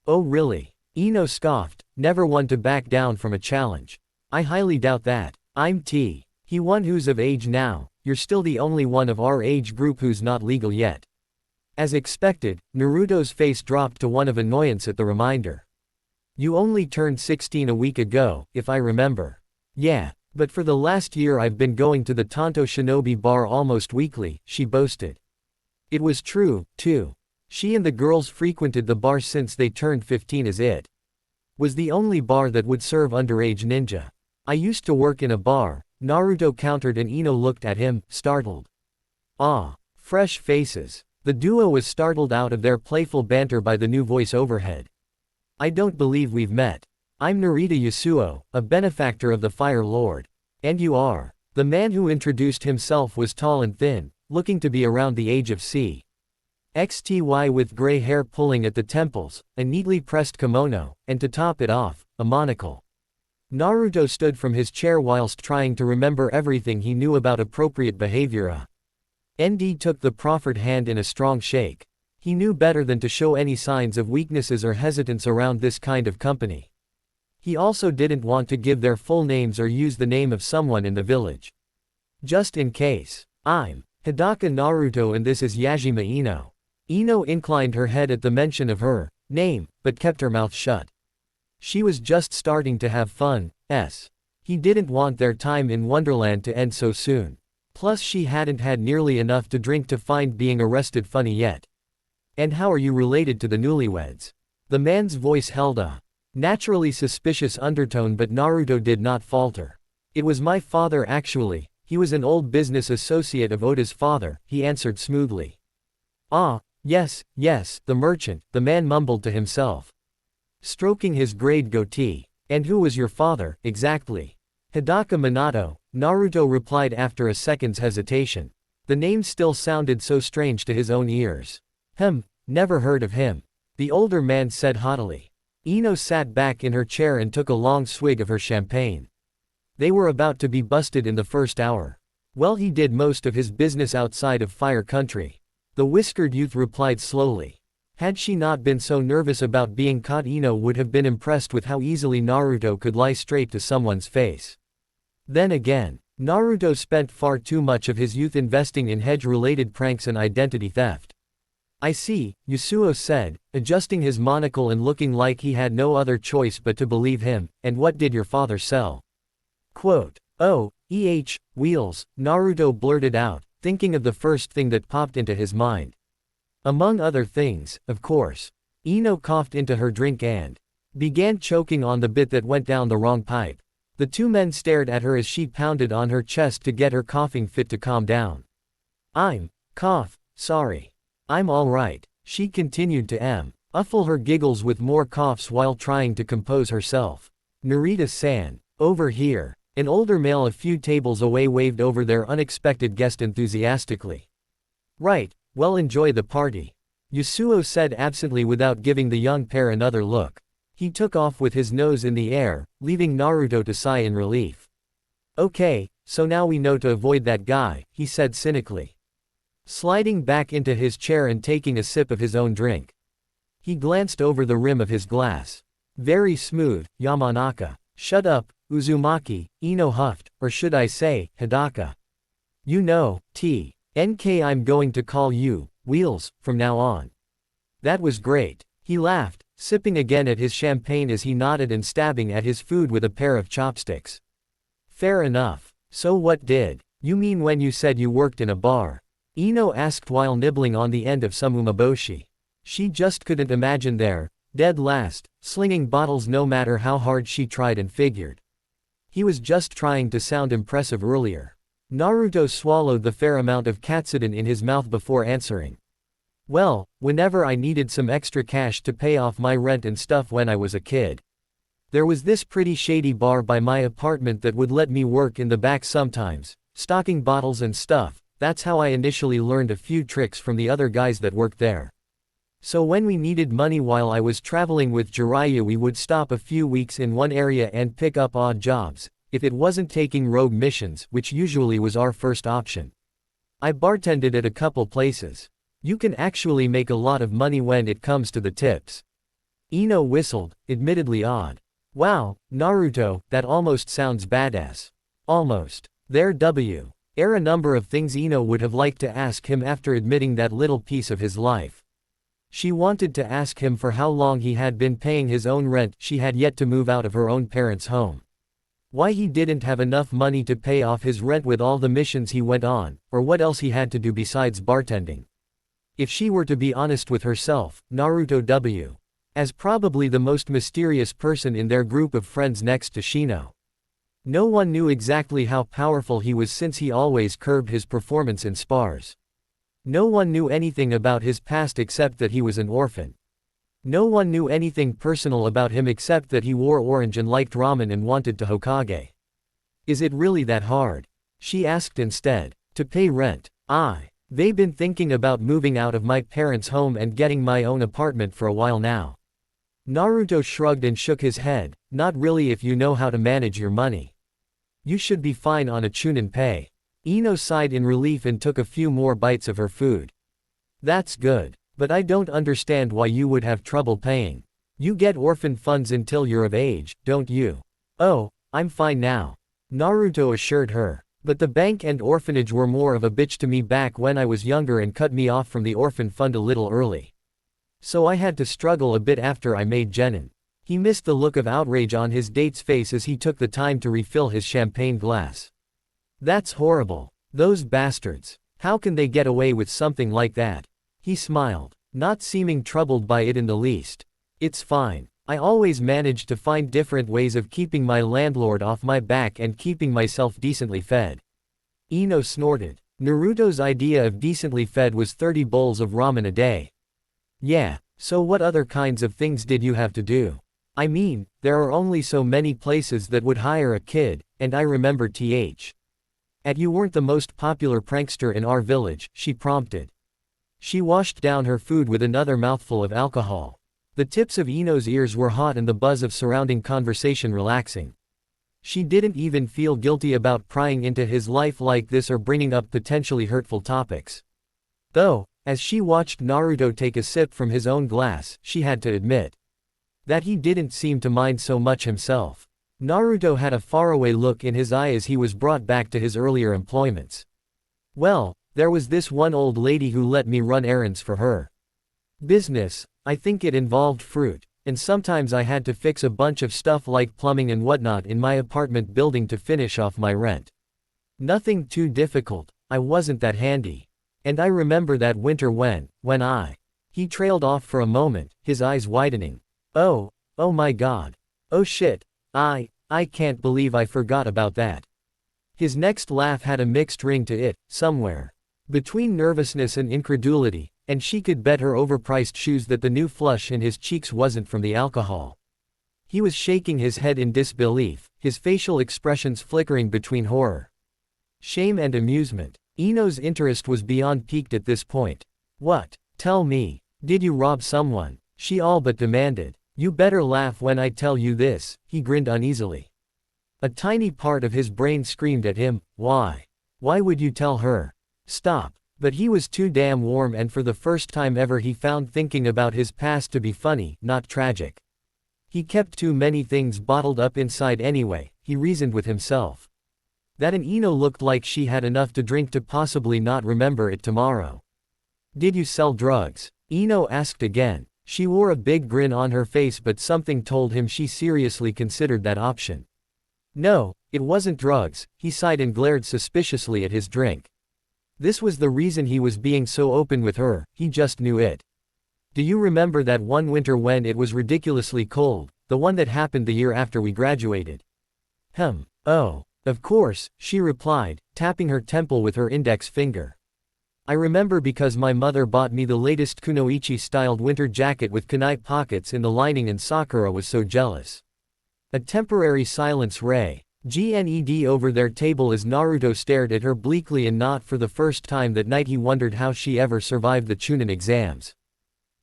"Oh really?" Ino scoffed, never one to back down from a challenge. "I highly doubt that. I'm He one who's of age now. You're still the only one of our age group who's not legal yet." As expected, Naruto's face dropped to one of annoyance at the reminder. "You only turned 16 a week ago, if I remember." "Yeah, but for the last year I've been going to the Tonto Shinobi bar almost weekly," she boasted. It was true, too. She and the girls frequented the bar since they turned 15, as it was the only bar that would serve underage ninja. "I used to work in a bar," Naruto countered, and Ino looked at him, startled. Ah, fresh faces. The duo was startled out of their playful banter by the new voice overhead. "I don't believe we've met. I'm Narita Yasuo, a benefactor of the Fire Lord. And you are." The man who introduced himself was tall and thin, looking to be around the age of CXTY, with gray hair pulling at the temples, a neatly pressed kimono, and to top it off, a monocle. Naruto stood from his chair whilst trying to remember everything he knew about appropriate behavior. ND took the proffered hand in a strong shake. He knew better than to show any signs of weaknesses or hesitance around this kind of company. He also didn't want to give their full names or use the name of someone in the village. Just in case. "I'm Hidaka Naruto and this is Yajima Ino." Ino inclined her head at the mention of her name, but kept her mouth shut. She was just starting to have fun. He didn't want their time in Wonderland to end so soon. Plus she hadn't had nearly enough to drink to find being arrested funny yet. "And how are you related to the newlyweds?" The man's voice held a naturally suspicious undertone, but Naruto did not falter. "It was my father actually. He was an old business associate of Oda's father," he answered smoothly. "Ah, yes, the merchant," the man mumbled to himself, stroking his grayed goatee. "And who was your father, exactly?" "Hidaka Minato," Naruto replied after a second's hesitation. The name still sounded so strange to his own ears. Never heard of him," the older man said haughtily. Ino sat back in her chair and took a long swig of her champagne. They were about to be busted in the first hour. "Well, he did most of his business outside of Fire Country," the whiskered youth replied slowly. Had she not been so nervous about being caught, Ino would have been impressed with how easily Naruto could lie straight to someone's face. Then again, Naruto spent far too much of his youth investing in hedge-related pranks and identity theft. "I see," Yasuo said, adjusting his monocle and looking like he had no other choice but to believe him. "And what did your father sell?" "Oh, wheels," Naruto blurted out, thinking of the first thing that popped into his mind. "Among other things, of course." Ino coughed into her drink and began choking on the bit that went down the wrong pipe. The two men stared at her as she pounded on her chest to get her coughing fit to calm down. Sorry. I'm alright," she continued to muffle her giggles with more coughs while trying to compose herself. "Narita-san, over here." An older male a few tables away waved over their unexpected guest enthusiastically. "Right, well, enjoy the party," Yasuo said absently without giving the young pair another look. He took off with his nose in the air, leaving Naruto to sigh in relief. "Okay, so now we know to avoid that guy," he said cynically, sliding back into his chair and taking a sip of his own drink. He glanced over the rim of his glass. "Very smooth, Yamanaka." "Shut up, Uzumaki," Ino huffed, "or should I say, Hidaka. You know, I'm going to call you Wheels from now on." "That was great." He laughed, sipping again at his champagne as he nodded and stabbing at his food with a pair of chopsticks. "Fair enough. So what did you mean when you said you worked in a bar?" Ino asked while nibbling on the end of some umeboshi. She just couldn't imagine there, dead last, slinging bottles no matter how hard she tried and figured. He was just trying to sound impressive earlier. Naruto swallowed the fair amount of katsudon in his mouth before answering. Well, whenever I needed some extra cash to pay off my rent and stuff when I was a kid. There was this pretty shady bar by my apartment that would let me work in the back sometimes, stocking bottles and stuff. That's how I initially learned a few tricks from the other guys that worked there. So when we needed money while I was traveling with Jiraiya, we would stop a few weeks in one area and pick up odd jobs, if it wasn't taking rogue missions, which usually was our first option. I bartended at a couple places. You can actually make a lot of money when it comes to the tips. Ino whistled, admittedly odd. Wow, Naruto, that almost sounds badass. Almost. There are a number of things Ino would have liked to ask him after admitting that little piece of his life. She wanted to ask him for how long he had been paying his own rent. She had yet to move out of her own parents' home. Why he didn't have enough money to pay off his rent with all the missions he went on, or what else he had to do besides bartending. If she were to be honest with herself, Naruto as probably the most mysterious person in their group of friends next to Shino. No one knew exactly how powerful he was since he always curbed his performance in spars. No one knew anything about his past except that he was an orphan. No one knew anything personal about him except that he wore orange and liked ramen and wanted to Hokage. Is it really that hard? She asked instead. To pay rent. They've been thinking about moving out of my parents' home and getting my own apartment for a while now. Naruto shrugged and shook his head. Not really if you know how to manage your money. You should be fine on a chunin pay. Ino sighed in relief and took a few more bites of her food. That's good. But I don't understand why you would have trouble paying. You get orphan funds until you're of age, don't you? Oh, I'm fine now. Naruto assured her. But the bank and orphanage were more of a bitch to me back when I was younger and cut me off from the orphan fund a little early. So I had to struggle a bit after I made genin. He missed the look of outrage on his date's face as he took the time to refill his champagne glass. That's horrible. Those bastards. How can they get away with something like that? He smiled, not seeming troubled by it in the least. It's fine. I always manage to find different ways of keeping my landlord off my back and keeping myself decently fed. Ino snorted. Naruto's idea of decently fed was 30 bowls of ramen a day. Yeah, so what other kinds of things did you have to do? I mean, there are only so many places that would hire a kid, and I remember you weren't the most popular prankster in our village, she prompted. She washed down her food with another mouthful of alcohol. The tips of Ino's ears were hot and the buzz of surrounding conversation relaxing. She didn't even feel guilty about prying into his life like this or bringing up potentially hurtful topics. Though, as she watched Naruto take a sip from his own glass, she had to admit that he didn't seem to mind so much himself. Naruto had a faraway look in his eye as he was brought back to his earlier employments. Well, there was this one old lady who let me run errands for her business. I think it involved fruit, and sometimes I had to fix a bunch of stuff like plumbing and whatnot in my apartment building to finish off my rent. Nothing too difficult, I wasn't that handy. And I remember that winter when He trailed off for a moment, his eyes widening. Oh my god. Oh shit. I can't believe I forgot about that. His next laugh had a mixed ring to it, somewhere between nervousness and incredulity, and she could bet her overpriced shoes that the new flush in his cheeks wasn't from the alcohol. He was shaking his head in disbelief, his facial expressions flickering between horror, shame and amusement. Ino's interest was beyond piqued at this point. What? Tell me. Did you rob someone? She all but demanded. You better laugh when I tell you this, he grinned uneasily. A tiny part of his brain screamed at him, why? Why would you tell her? Stop. But he was too damn warm, and for the first time ever he found thinking about his past to be funny, not tragic. He kept too many things bottled up inside anyway, he reasoned with himself. That an Ino looked like she had enough to drink to possibly not remember it tomorrow. Did you sell drugs? Ino asked again. She wore a big grin on her face, but something told him she seriously considered that option. No, it wasn't drugs, he sighed and glared suspiciously at his drink. This was the reason he was being so open with her, he just knew it. Do you remember that one winter when it was ridiculously cold, the one that happened the year after we graduated? Oh, of course, she replied, tapping her temple with her index finger. I remember because my mother bought me the latest kunoichi-styled winter jacket with kunai pockets in the lining and Sakura was so jealous. A temporary silence ray. GNED over their table as Naruto stared at her bleakly, and not for the first time that night he wondered how she ever survived the Chunin exams.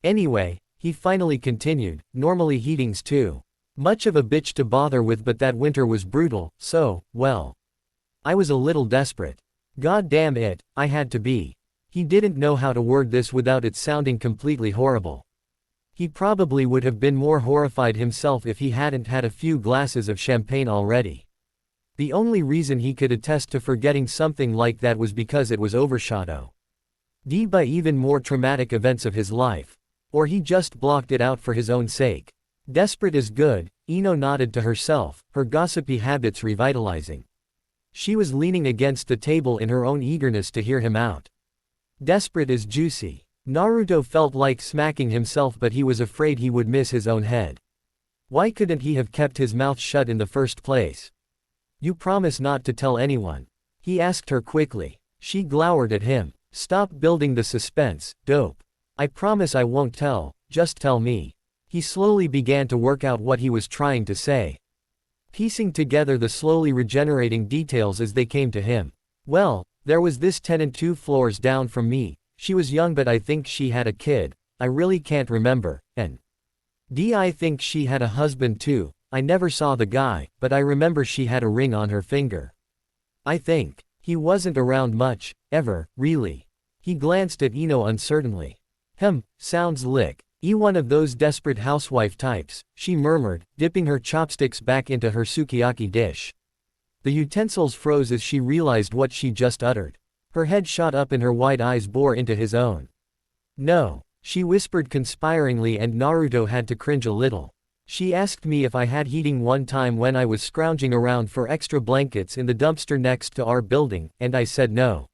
Anyway, he finally continued, normally heating's too much of a bitch to bother with, but that winter was brutal, so, well. I was a little desperate. God damn it, I had to be. He didn't know how to word this without it sounding completely horrible. He probably would have been more horrified himself if he hadn't had a few glasses of champagne already. The only reason he could attest to forgetting something like that was because it was overshadowed by even more traumatic events of his life. Or he just blocked it out for his own sake. Desperate is good, Ino nodded to herself, her gossipy habits revitalizing. She was leaning against the table in her own eagerness to hear him out. Desperate is juicy. Naruto felt like smacking himself, but he was afraid he would miss his own head. Why couldn't he have kept his mouth shut in the first place? You promise not to tell anyone? He asked her quickly. She glowered at him. Stop building the suspense, dope. I promise I won't tell, just tell me. He slowly began to work out what he was trying to say, piecing together the slowly regenerating details as they came to him. Well, there was this tenant 2 floors down from me. She was young, but I think she had a kid. I really can't remember, and I think she had a husband too. I never saw the guy, but I remember she had a ring on her finger. I think he wasn't around much, ever, really. He glanced at Ino uncertainly. Sounds like one of those desperate housewife types, she murmured, dipping her chopsticks back into her sukiyaki dish. The utensils froze as she realized what she just uttered. Her head shot up and her wide eyes bore into his own. No, she whispered conspiringly, and Naruto had to cringe a little. She asked me if I had heating one time when I was scrounging around for extra blankets in the dumpster next to our building, and I said no.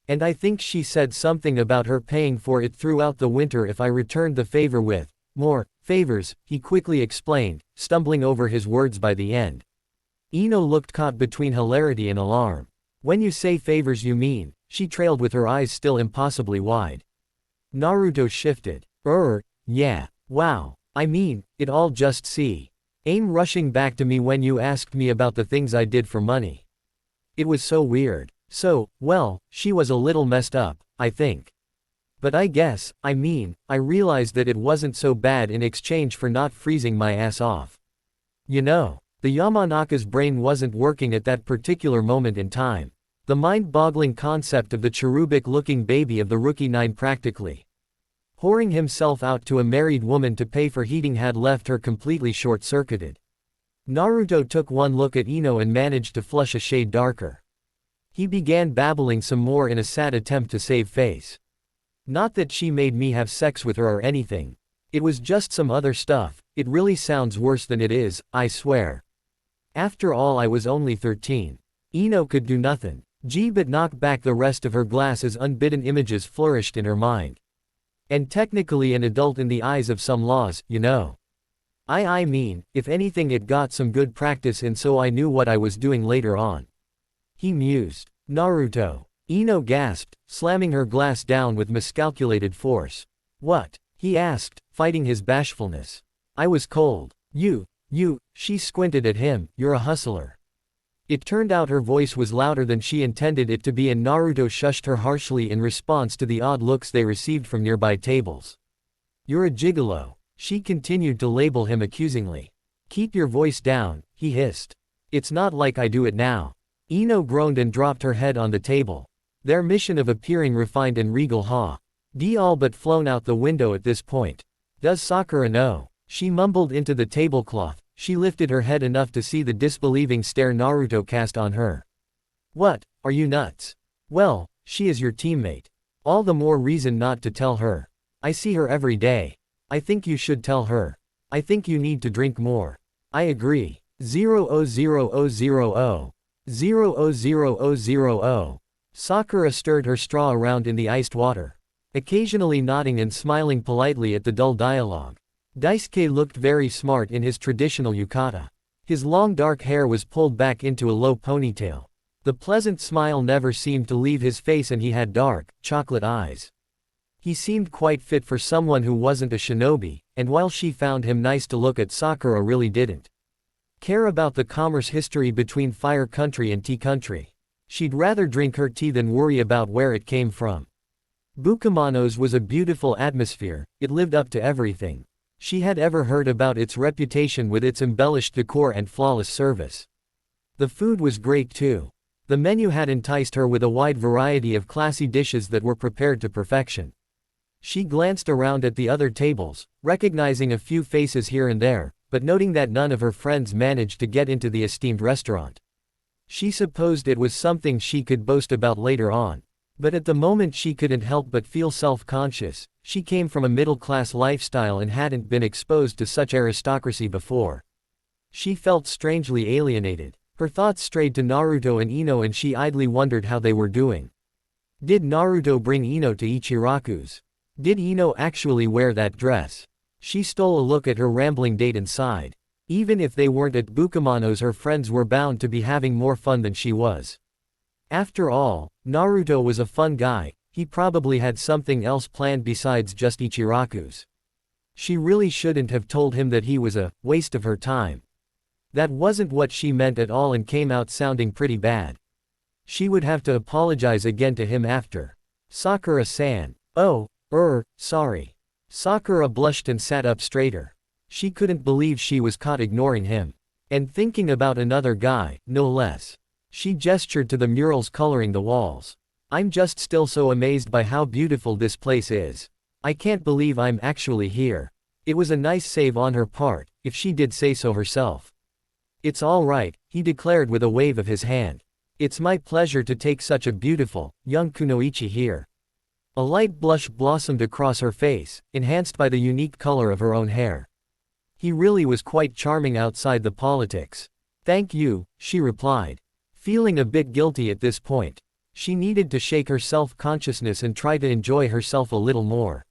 And I think she said something about her paying for it throughout the winter if I returned the favor with more favors, he quickly explained, stumbling over his words by the end. Ino looked caught between hilarity and alarm. When you say favors you mean, she trailed with her eyes still impossibly wide. Naruto shifted. Yeah. Wow. I mean, it all just ain't rushing back to me when you asked me about the things I did for money. It was so weird. So, well, she was a little messed up, I think. But I guess, I realized that it wasn't so bad in exchange for not freezing my ass off. You know, the Yamanaka's brain wasn't working at that particular moment in time. The mind-boggling concept of the cherubic-looking baby of the Rookie 9 practically whoring himself out to a married woman to pay for heating had left her completely short-circuited. Naruto took one look at Ino and managed to flush a shade darker. He began babbling some more in a sad attempt to save face. Not that she made me have sex with her or anything. It was just some other stuff. It really sounds worse than it is, I swear. After all, I was only 13. Ino could do nothing but knock back the rest of her glass as unbidden images flourished in her mind. And technically an adult in the eyes of some laws, you know. I mean, if anything, it got some good practice in, so I knew what I was doing later on. He mused. Naruto. Ino gasped, slamming her glass down with miscalculated force. What? He asked, fighting his bashfulness. I was cold. She squinted at him, you're a hustler. It turned out her voice was louder than she intended it to be, and Naruto shushed her harshly in response to the odd looks they received from nearby tables. You're a gigolo. She continued to label him accusingly. Keep your voice down, he hissed. It's not like I do it now. Ino groaned and dropped her head on the table. Their mission of appearing refined and regal all but flown out the window at this point. Does Sakura know? She mumbled into the tablecloth. She lifted her head enough to see the disbelieving stare Naruto cast on her. What, are you nuts? Well, she is your teammate. All the more reason not to tell her. I see her every day. I think you should tell her. I think you need to drink more. I agree. 00000. 00000. Sakura stirred her straw around in the iced water, occasionally nodding and smiling politely at the dull dialogue. Daisuke looked very smart in his traditional yukata. His long dark hair was pulled back into a low ponytail. The pleasant smile never seemed to leave his face, and he had dark, chocolate eyes. He seemed quite fit for someone who wasn't a shinobi, and while she found him nice to look at, Sakura really didn't care about the commerce history between Fire Country and Tea Country. She'd rather drink her tea than worry about where it came from. Bukamano's was a beautiful atmosphere, it lived up to everything she had ever heard about its reputation with its embellished decor and flawless service. The food was great too. The menu had enticed her with a wide variety of classy dishes that were prepared to perfection. She glanced around at the other tables, recognizing a few faces here and there, but noting that none of her friends managed to get into the esteemed restaurant. She supposed it was something she could boast about later on. But at the moment she couldn't help but feel self-conscious. She came from a middle-class lifestyle and hadn't been exposed to such aristocracy before. She felt strangely alienated. Her thoughts strayed to Naruto and Ino, and she idly wondered how they were doing. Did Naruto bring Ino to Ichiraku's? Did Ino actually wear that dress? She stole a look at her rambling date and sighed. Even if they weren't at Bukamano's, her friends were bound to be having more fun than she was. After all, Naruto was a fun guy. He probably had something else planned besides just Ichiraku's. She really shouldn't have told him that he was a waste of her time. That wasn't what she meant at all and came out sounding pretty bad. She would have to apologize again to him after. Sakura-san. Oh, sorry. Sakura blushed and sat up straighter. She couldn't believe she was caught ignoring him. And thinking about another guy, no less. She gestured to the murals coloring the walls. I'm just still so amazed by how beautiful this place is. I can't believe I'm actually here. It was a nice save on her part, if she did say so herself. It's all right, he declared with a wave of his hand. It's my pleasure to take such a beautiful, young kunoichi here. A light blush blossomed across her face, enhanced by the unique color of her own hair. He really was quite charming outside the politics. Thank you, she replied. Feeling a bit guilty at this point. She needed to shake her self-consciousness and try to enjoy herself a little more.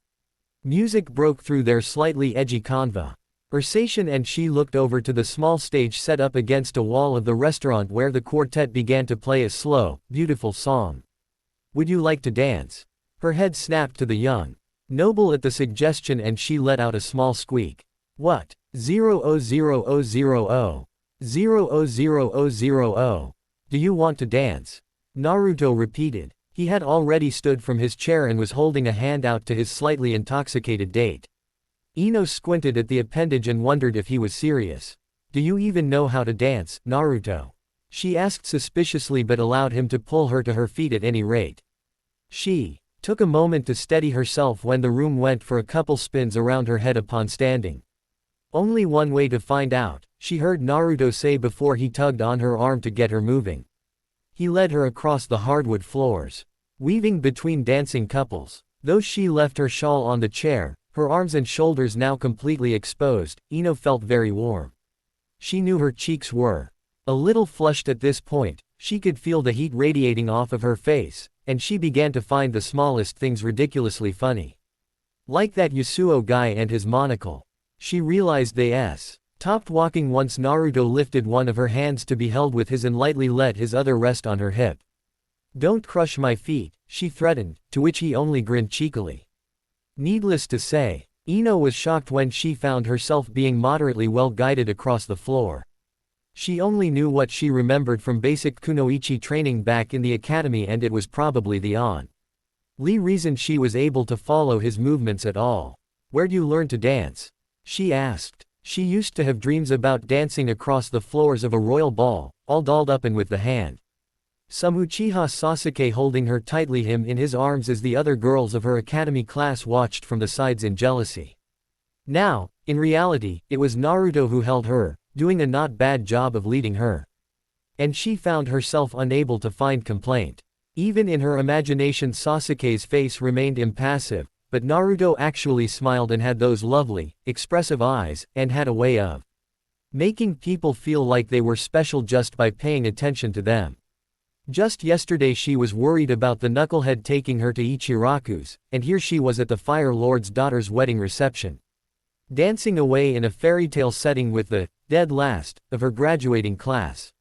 Music broke through their slightly edgy convo. Ursation and she looked over to the small stage set up against a wall of the restaurant where the quartet began to play a slow, beautiful song. Would you like to dance? Her head snapped to the young noble at the suggestion and she let out a small squeak. What? 00000. 00000. Do you want to dance? Naruto repeated. He had already stood from his chair and was holding a hand out to his slightly intoxicated date. Ino squinted at the appendage and wondered if he was serious. Do you even know how to dance, Naruto? She asked suspiciously but allowed him to pull her to her feet at any rate. She took a moment to steady herself when the room went for a couple spins around her head upon standing. Only one way to find out, she heard Naruto say before he tugged on her arm to get her moving. He led her across the hardwood floors, weaving between dancing couples. Though she left her shawl on the chair, her arms and shoulders now completely exposed, Ino felt very warm. She knew her cheeks were a little flushed at this point. She could feel the heat radiating off of her face, and she began to find the smallest things ridiculously funny. Like that Yasuo guy and his monocle. She realized they stopped walking once Naruto lifted one of her hands to be held with his and lightly let his other rest on her hip. Don't crush my feet, she threatened, to which he only grinned cheekily. Needless to say, Ino was shocked when she found herself being moderately well guided across the floor. She only knew what she remembered from basic kunoichi training back in the academy, and it was probably the only reason she was able to follow his movements at all. Where'd you learn to dance? She asked. She used to have dreams about dancing across the floors of a royal ball, all dolled up and with the hand. Some Uchiha Sasuke holding her tightly him in his arms as the other girls of her academy class watched from the sides in jealousy. Now, in reality, it was Naruto who held her, doing a not bad job of leading her. And she found herself unable to find complaint. Even in her imagination Sasuke's face remained impassive, but Naruto actually smiled and had those lovely, expressive eyes, and had a way of making people feel like they were special just by paying attention to them. Just yesterday she was worried about the knucklehead taking her to Ichiraku's, and here she was at the Fire Lord's daughter's wedding reception. Dancing away in a fairy tale setting with the dead last of her graduating class.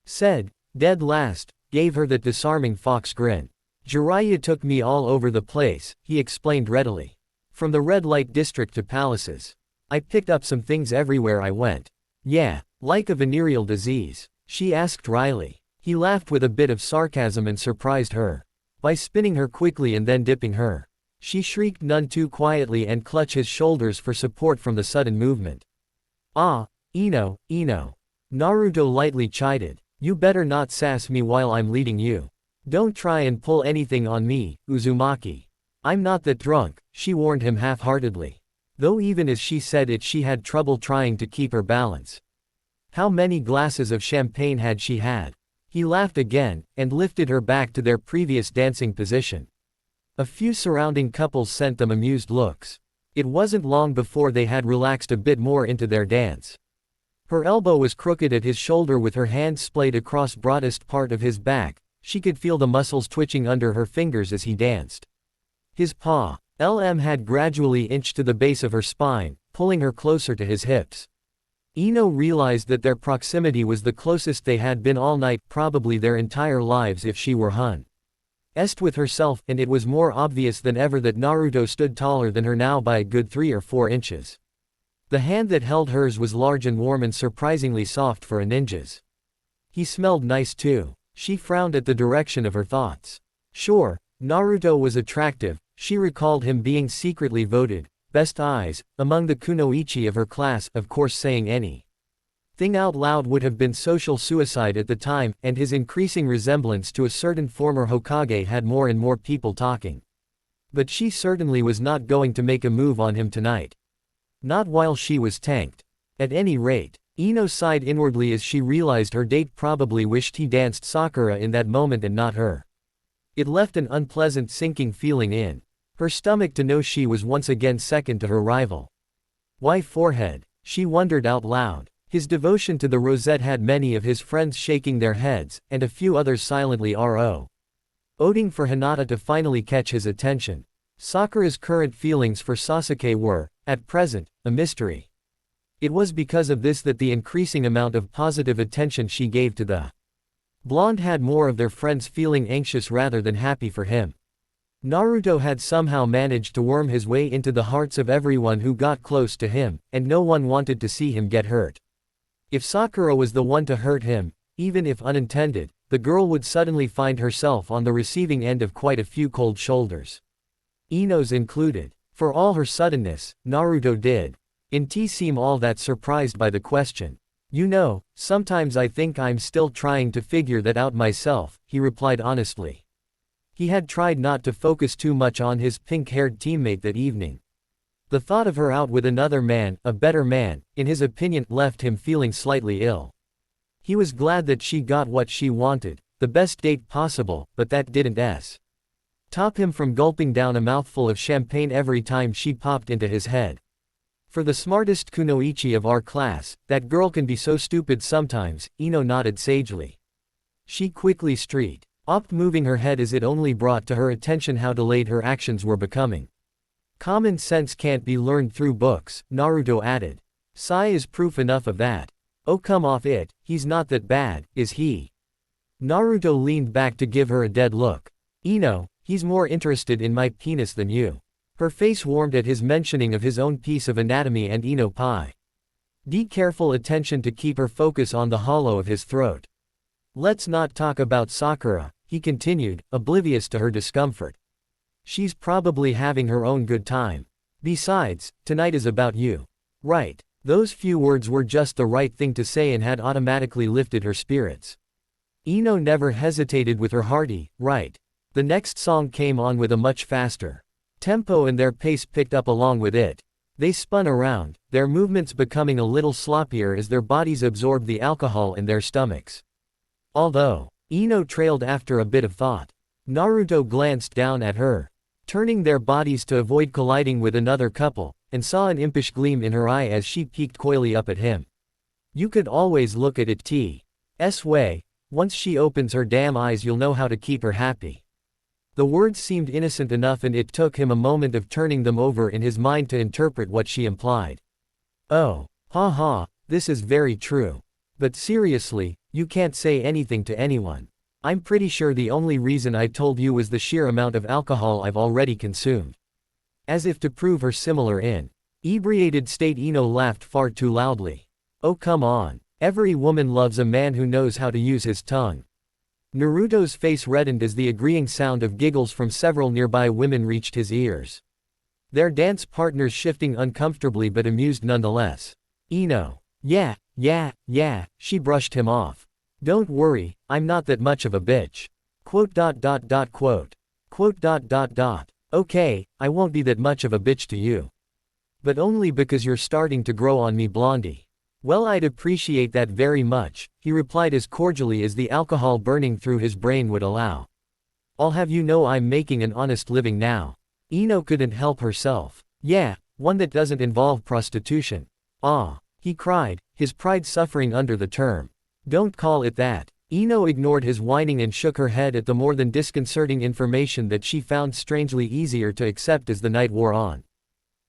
Said, dead last, gave her that disarming fox grin. Jiraiya took me all over the place, he explained readily. From the red light district to palaces. I picked up some things everywhere I went. Yeah, like a venereal disease, she asked wryly. He laughed with a bit of sarcasm and surprised her. By spinning her quickly and then dipping her. She shrieked none too quietly and clutched his shoulders for support from the sudden movement. Ah, Ino. Naruto lightly chided. You better not sass me while I'm leading you. Don't try and pull anything on me, Uzumaki. I'm not that drunk, she warned him half-heartedly. Though even as she said it she had trouble trying to keep her balance. How many glasses of champagne had she had? He laughed again, and lifted her back to their previous dancing position. A few surrounding couples sent them amused looks. It wasn't long before they had relaxed a bit more into their dance. Her elbow was crooked at his shoulder with her hand splayed across broadest part of his back, she could feel the muscles twitching under her fingers as he danced. His paw, LM had gradually inched to the base of her spine, pulling her closer to his hips. Ino realized that their proximity was the closest they had been all night, probably their entire lives if she were Hun. Est with herself, and it was more obvious than ever that Naruto stood taller than her now by a good 3 or 4 inches. The hand that held hers was large and warm and surprisingly soft for a ninja's. He smelled nice too. She frowned at the direction of her thoughts. Sure, Naruto was attractive, she recalled him being secretly voted best eyes among the kunoichi of her class, of course saying any thing out loud would have been social suicide at the time, and his increasing resemblance to a certain former Hokage had more and more people talking. But she certainly was not going to make a move on him tonight. Not while she was tanked. At any rate, Ino sighed inwardly as she realized her date probably wished he danced Sakura in that moment and not her. It left an unpleasant sinking feeling in her stomach to know she was once again second to her rival. Why forehead? She wondered out loud. His devotion to the rosette had many of his friends shaking their heads, and a few others silently rooting for Hinata to finally catch his attention. Sakura's current feelings for Sasuke were, at present, a mystery. It was because of this that the increasing amount of positive attention she gave to the blonde had more of their friends feeling anxious rather than happy for him. Naruto had somehow managed to worm his way into the hearts of everyone who got close to him, and no one wanted to see him get hurt. If Sakura was the one to hurt him, even if unintended, the girl would suddenly find herself on the receiving end of quite a few cold shoulders. Ino's included. For all her suddenness, Naruto did not seem all that surprised by the question. You know, sometimes I think I'm still trying to figure that out myself, he replied honestly. He had tried not to focus too much on his pink-haired teammate that evening. The thought of her out with another man, a better man, in his opinion, left him feeling slightly ill. He was glad that she got what she wanted, the best date possible, but that didn't stop him from gulping down a mouthful of champagne every time she popped into his head. For the smartest kunoichi of our class, that girl can be so stupid sometimes, Ino nodded sagely. She quickly stopped moving her head as it only brought to her attention how delayed her actions were becoming. Common sense can't be learned through books, Naruto added. Sai is proof enough of that. Oh come off it, he's not that bad, is he? Naruto leaned back to give her a dead look. Ino, he's more interested in my penis than you. Her face warmed at his mentioning of his own piece of anatomy and Ino pie. Careful attention to keep her focus on the hollow of his throat. Let's not talk about Sakura, he continued, oblivious to her discomfort. She's probably having her own good time. Besides, tonight is about you. Right. Those few words were just the right thing to say and had automatically lifted her spirits. Ino never hesitated with her hearty, right. The next song came on with a much faster tempo and their pace picked up along with it. They spun around, their movements becoming a little sloppier as their bodies absorbed the alcohol in their stomachs. Although Ino trailed after a bit of thought. Naruto glanced down at her, turning their bodies to avoid colliding with another couple, and saw an impish gleam in her eye as she peeked coyly up at him. You could always look at it T's way. Once she opens her damn eyes you'll know how to keep her happy. The words seemed innocent enough and it took him a moment of turning them over in his mind to interpret what she implied. Oh, ha ha, this is very true. But seriously, you can't say anything to anyone. I'm pretty sure the only reason I told you was the sheer amount of alcohol I've already consumed. As if to prove her similar inebriated state, Ino laughed far too loudly. Oh come on. Every woman loves a man who knows how to use his tongue. Naruto's face reddened as the agreeing sound of giggles from several nearby women reached his ears. Their dance partners shifting uncomfortably but amused nonetheless. Ino. Yeah, she brushed him off. Don't worry, I'm not that much of a bitch. Okay, I won't be that much of a bitch to you. But only because you're starting to grow on me, Blondie. Well, I'd appreciate that very much, he replied as cordially as the alcohol burning through his brain would allow. I'll have you know I'm making an honest living now. Ino couldn't help herself. Yeah, one that doesn't involve prostitution. Ah, he cried, his pride suffering under the term. Don't call it that. Ino ignored his whining and shook her head at the more than disconcerting information that she found strangely easier to accept as the night wore on.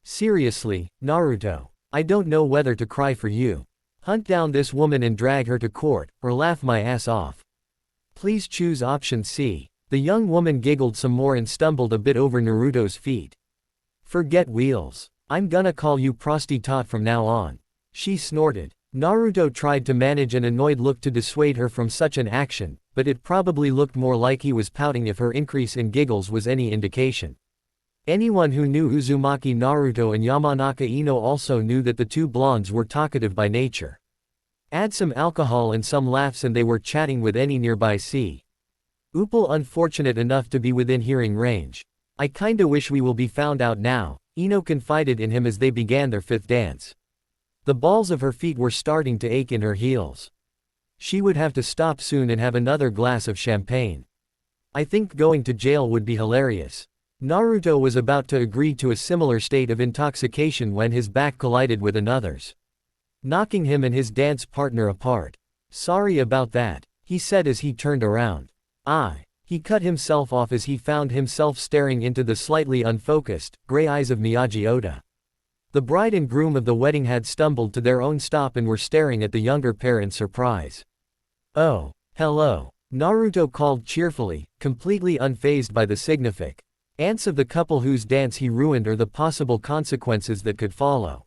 Seriously, Naruto. I don't know whether to cry for you. Hunt down this woman and drag her to court, or laugh my ass off. Please choose option C. The young woman giggled some more and stumbled a bit over Naruto's feet. Forget wheels. I'm gonna call you prostitute from now on. She snorted. Naruto tried to manage an annoyed look to dissuade her from such an action, but it probably looked more like he was pouting if her increase in giggles was any indication. Anyone who knew Uzumaki Naruto and Yamanaka Ino also knew that the two blondes were talkative by nature. Add some alcohol and some laughs and they were chatting with any nearby Upal unfortunate enough to be within hearing range. I kinda wish we will be found out now, Ino confided in him as they began their fifth dance. The balls of her feet were starting to ache in her heels. She would have to stop soon and have another glass of champagne. I think going to jail would be hilarious. Naruto was about to agree to a similar state of intoxication when his back collided with another's, knocking him and his dance partner apart. Sorry about that, he said as he turned around. He cut himself off as he found himself staring into the slightly unfocused, gray eyes of Miyagi Oda. The bride and groom of the wedding had stumbled to their own stop and were staring at the younger pair in surprise. Oh, hello, Naruto called cheerfully, completely unfazed by the significance of the couple whose dance he ruined or the possible consequences that could follow.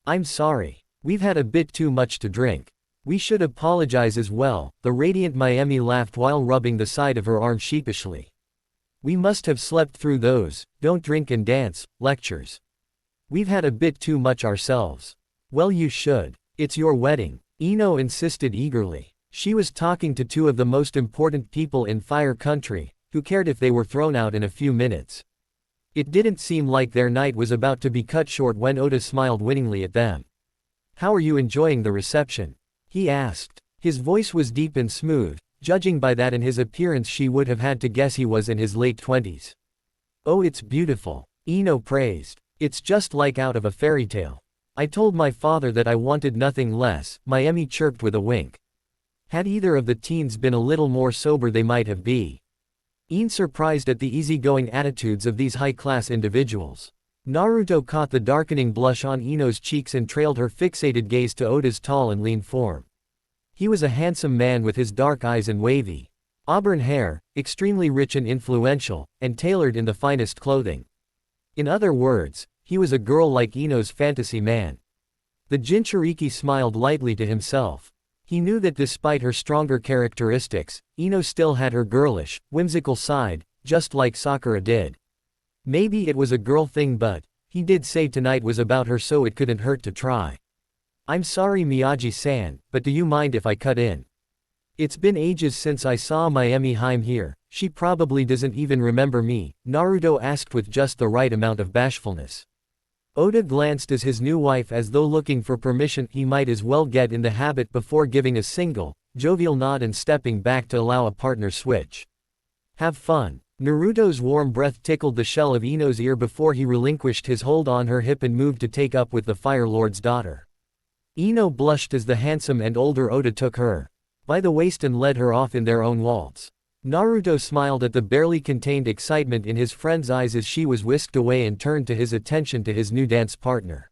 I'm sorry. We've had a bit too much to drink. We should apologize as well, the radiant Miami laughed while rubbing the side of her arm sheepishly. We must have slept through those, don't drink and dance, lectures. We've had a bit too much ourselves. Well, you should. It's your wedding, Ino insisted eagerly. She was talking to two of the most important people in Fire Country, who cared if they were thrown out in a few minutes. It didn't seem like their night was about to be cut short when Oda smiled winningly at them. How are you enjoying the reception? He asked. His voice was deep and smooth, judging by that and his appearance she would have had to guess he was in his late 20s. Oh, it's beautiful, Ino praised. It's just like out of a fairy tale. I told my father that I wanted nothing less, Miami chirped with a wink. Had either of the teens been a little more sober they might have been. Surprised at the easygoing attitudes of these high-class individuals. Naruto caught the darkening blush on Ino's cheeks and trailed her fixated gaze to Oda's tall and lean form. He was a handsome man with his dark eyes and wavy auburn hair, extremely rich and influential, and tailored in the finest clothing. In other words, he was a girl like Ino's fantasy man. The Jinchuriki smiled lightly to himself. He knew that despite her stronger characteristics, Ino still had her girlish, whimsical side, just like Sakura did. Maybe it was a girl thing, but he did say tonight was about her, so it couldn't hurt to try. I'm sorry Miyagi-san, but do you mind if I cut in? It's been ages since I saw Miami Heim here, she probably doesn't even remember me, Naruto asked with just the right amount of bashfulness. Oda glanced at his new wife as though looking for permission. He might as well get in the habit before giving a single, jovial nod and stepping back to allow a partner switch. Have fun. Naruto's warm breath tickled the shell of Ino's ear before he relinquished his hold on her hip and moved to take up with the Fire Lord's daughter. Ino blushed as the handsome and older Oda took her by the waist and led her off in their own waltz. Naruto smiled at the barely contained excitement in his friend's eyes as she was whisked away and turned to his attention to his new dance partner.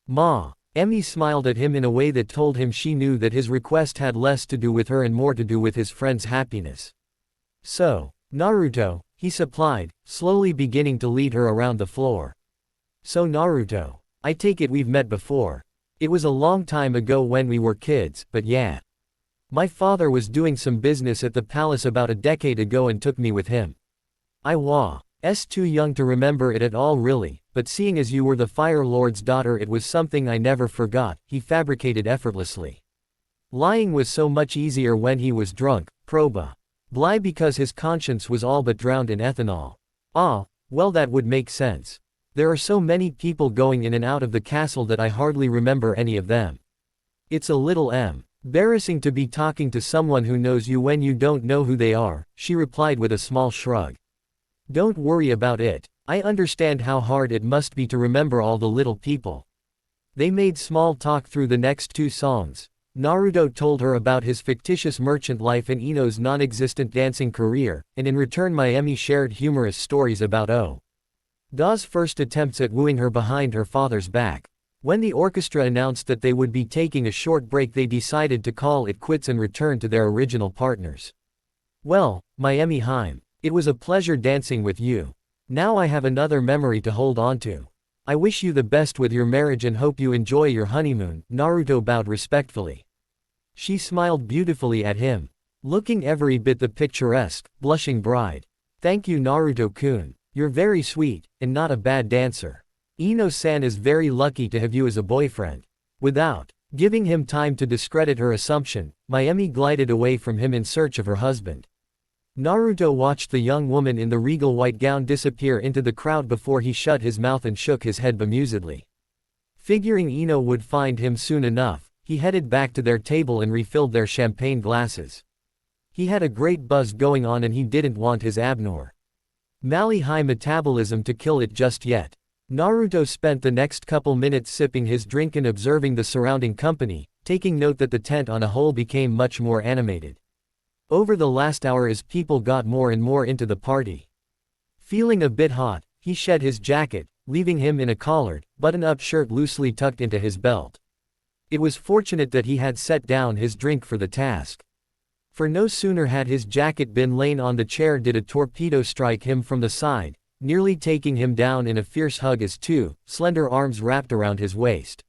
Ma. Emi smiled at him in a way that told him she knew that his request had less to do with her and more to do with his friend's happiness. So, Naruto, he supplied, slowly beginning to lead her around the floor. So Naruto, I take it we've met before. It was a long time ago when we were kids, but yeah. My father was doing some business at the palace about a decade ago and took me with him. I was too young to remember it at all really, but seeing as you were the Fire Lord's daughter it was something I never forgot, he fabricated effortlessly. Lying was so much easier when he was drunk, proba. Bly because his conscience was all but drowned in ethanol. Ah, well that would make sense. There are so many people going in and out of the castle that I hardly remember any of them. It's a little embarrassing to be talking to someone who knows you when you don't know who they are, she replied with a small shrug. Don't worry about it. I understand how hard it must be to remember all the little people. They made small talk through the next 2 songs. Naruto told her about his fictitious merchant life and Ino's non-existent dancing career, and in return Mayemi shared humorous stories about Da's first attempts at wooing her behind her father's back. When the orchestra announced that they would be taking a short break they decided to call it quits and return to their original partners. Well, Mayemi Haim. It was a pleasure dancing with you. Now I have another memory to hold on to. I wish you the best with your marriage and hope you enjoy your honeymoon, Naruto bowed respectfully. She smiled beautifully at him, looking every bit the picturesque, blushing bride. Thank you Naruto-kun. You're very sweet, and not a bad dancer. Ino-san is very lucky to have you as a boyfriend. Without giving him time to discredit her assumption, Mayemi glided away from him in search of her husband. Naruto watched the young woman in the regal white gown disappear into the crowd before he shut his mouth and shook his head bemusedly. Figuring Ino would find him soon enough, he headed back to their table and refilled their champagne glasses. He had a great buzz going on and he didn't want his abnormally high metabolism to kill it just yet. Naruto spent the next couple minutes sipping his drink and observing the surrounding company, taking note that the tent on a whole became much more animated. Over the last hour as people got more and more into the party. Feeling a bit hot, he shed his jacket, leaving him in a collared, button-up shirt loosely tucked into his belt. It was fortunate that he had set down his drink for the task. For no sooner had his jacket been lain on the chair did a torpedo strike him from the side, nearly taking him down in a fierce hug as 2 slender arms wrapped around his waist.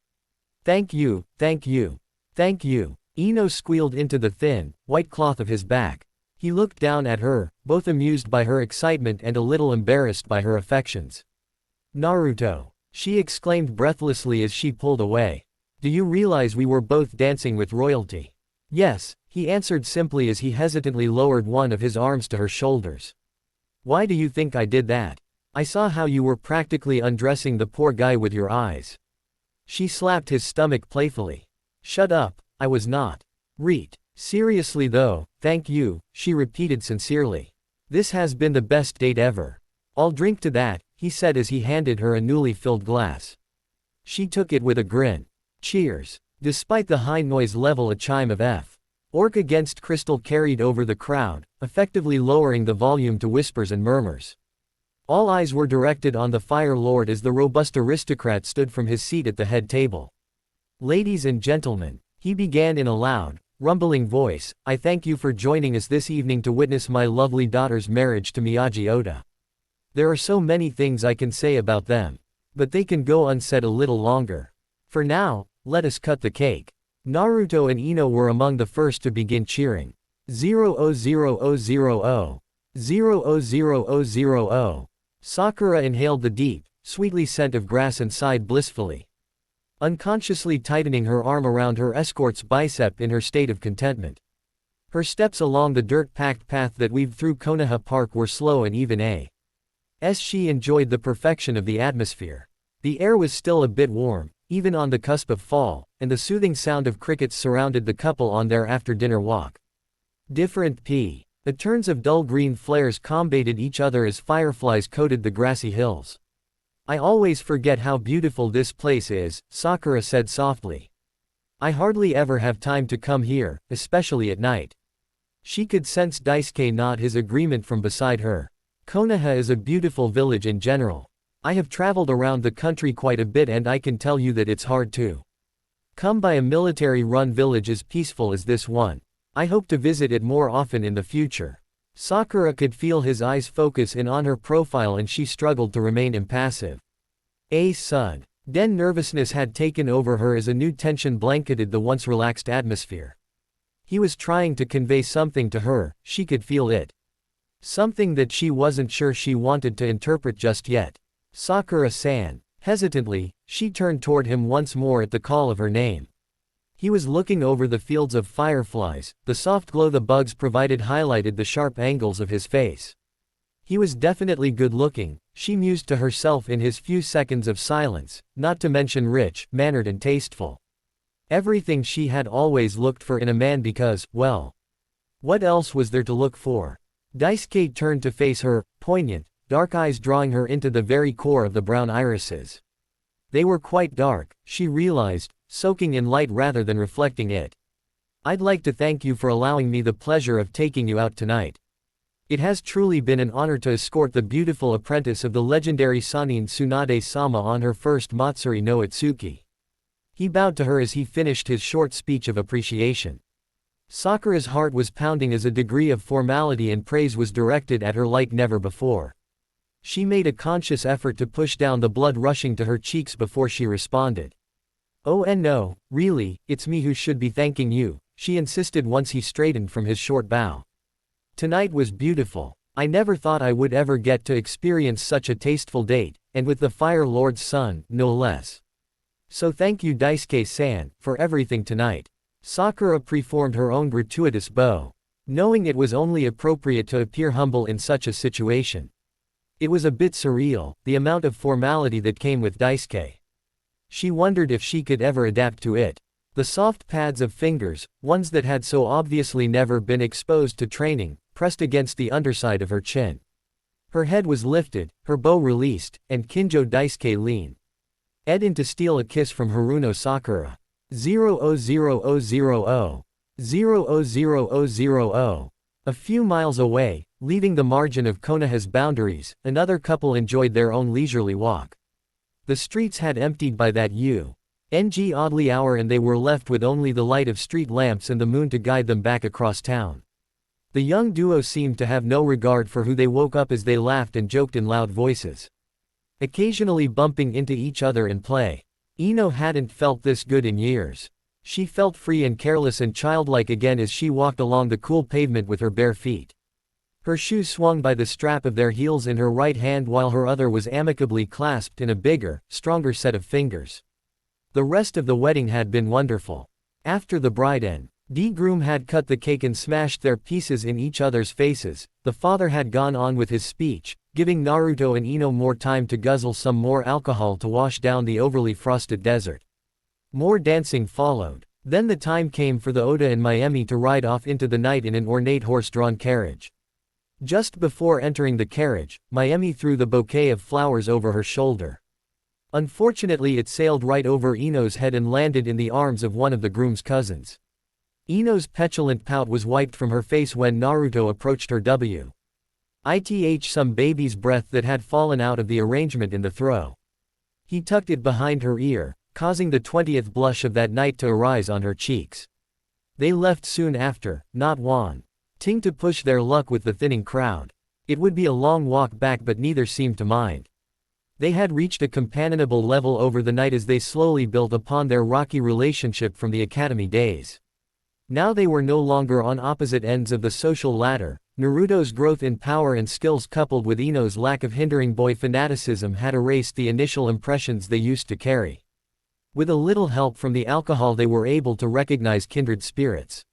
Thank you, thank you, thank you. Ino squealed into the thin, white cloth of his back. He looked down at her, both amused by her excitement and a little embarrassed by her affections. Naruto, she exclaimed breathlessly as she pulled away. Do you realize we were both dancing with royalty? Yes, he answered simply as he hesitantly lowered one of his arms to her shoulders. Why do you think I did that? I saw how you were practically undressing the poor guy with your eyes. She slapped his stomach playfully. Shut up. I was not. Reet. Seriously though, thank you, she repeated sincerely. This has been the best date ever. I'll drink to that, he said as he handed her a newly filled glass. She took it with a grin. Cheers. Despite the high noise level a chime of F. Orc against crystal carried over the crowd, effectively lowering the volume to whispers and murmurs. All eyes were directed on the Fire Lord as the robust aristocrat stood from his seat at the head table. Ladies and gentlemen, he began in a loud, rumbling voice, I thank you for joining us this evening to witness my lovely daughter's marriage to Miyagi Oda. There are so many things I can say about them. But they can go unsaid a little longer. For now, let us cut the cake. Naruto and Ino were among the first to begin cheering. 00000. 00000. Sakura inhaled the deep, sweetly scent of grass and sighed blissfully, unconsciously tightening her arm around her escort's bicep in her state of contentment. Her steps along the dirt-packed path that weaved through Konoha Park were slow and even as she enjoyed the perfection of the atmosphere. The air was still a bit warm, even on the cusp of fall, and the soothing sound of crickets surrounded the couple on their after-dinner walk. Different the turns of dull green flares combated each other as fireflies coated the grassy hills. I always forget how beautiful this place is, Sakura said softly. I hardly ever have time to come here, especially at night. She could sense Daisuke nod his agreement from beside her. Konoha is a beautiful village in general. I have traveled around the country quite a bit and I can tell you that it's hard to come by a military-run village as peaceful as this one. I hope to visit it more often in the future. Sakura could feel his eyes focus in on her profile and she struggled to remain impassive. A sud. Den nervousness had taken over her as a new tension blanketed the once relaxed atmosphere. He was trying to convey something to her, she could feel it. Something that she wasn't sure she wanted to interpret just yet. Sakura-san. Hesitantly, she turned toward him once more at the call of her name. He was looking over the fields of fireflies, the soft glow the bugs provided highlighted the sharp angles of his face. He was definitely good-looking, she mused to herself in his few seconds of silence, not to mention rich, mannered and tasteful. Everything she had always looked for in a man because, well, what else was there to look for? Daisuke turned to face her, poignant, dark eyes drawing her into the very core of the brown irises. They were quite dark, she realized, soaking in light rather than reflecting it. I'd like to thank you for allowing me the pleasure of taking you out tonight. It has truly been an honor to escort the beautiful apprentice of the legendary Sannin Tsunade-sama on her first Matsuri no Itsuki. He bowed to her as he finished his short speech of appreciation. Sakura's heart was pounding as a degree of formality and praise was directed at her like never before. She made a conscious effort to push down the blood rushing to her cheeks before she responded. Oh and no, really, it's me who should be thanking you, she insisted once he straightened from his short bow. Tonight was beautiful. I never thought I would ever get to experience such a tasteful date, and with the Fire Lord's son, no less. So thank you Daisuke-san, for everything tonight. Sakura preformed her own gratuitous bow, knowing it was only appropriate to appear humble in such a situation. It was a bit surreal, the amount of formality that came with Daisuke. She wondered if she could ever adapt to it. The soft pads of fingers, ones that had so obviously never been exposed to training, pressed against the underside of her chin. Her head was lifted, her bow released, and Kinjo Daisuke leaned in to steal a kiss from Haruno Sakura. 00000. 00000. A few miles away, leaving the margin of Konoha's boundaries, another couple enjoyed their own leisurely walk. The streets had emptied by that UNG oddly hour and they were left with only the light of street lamps and the moon to guide them back across town. The young duo seemed to have no regard for who they woke up as they laughed and joked in loud voices, occasionally bumping into each other in play. Ino hadn't felt this good in years. She felt free and careless and childlike again as she walked along the cool pavement with her bare feet. Her shoes swung by the strap of their heels in her right hand while her other was amicably clasped in a bigger, stronger set of fingers. The rest of the wedding had been wonderful. After the bride and groom had cut the cake and smashed their pieces in each other's faces, the father had gone on with his speech, giving Naruto and Ino more time to guzzle some more alcohol to wash down the overly frosted desert. More dancing followed. Then the time came for the Oda and Mayumi to ride off into the night in an ornate horse-drawn carriage. Just before entering the carriage, Mayumi threw the bouquet of flowers over her shoulder. Unfortunately it sailed right over Ino's head and landed in the arms of one of the groom's cousins. Ino's petulant pout was wiped from her face when Naruto approached her some baby's breath that had fallen out of the arrangement in the throw. He tucked it behind her ear, causing the 20th blush of that night to arise on her cheeks. They left soon after, not wanting to push their luck with the thinning crowd. It would be a long walk back but neither seemed to mind. They had reached a companionable level over the night as they slowly built upon their rocky relationship from the academy days. Now they were no longer on opposite ends of the social ladder. Naruto's growth in power and skills coupled with Ino's lack of hindering boy fanaticism had erased the initial impressions they used to carry. With a little help from the alcohol they were able to recognize kindred spirits.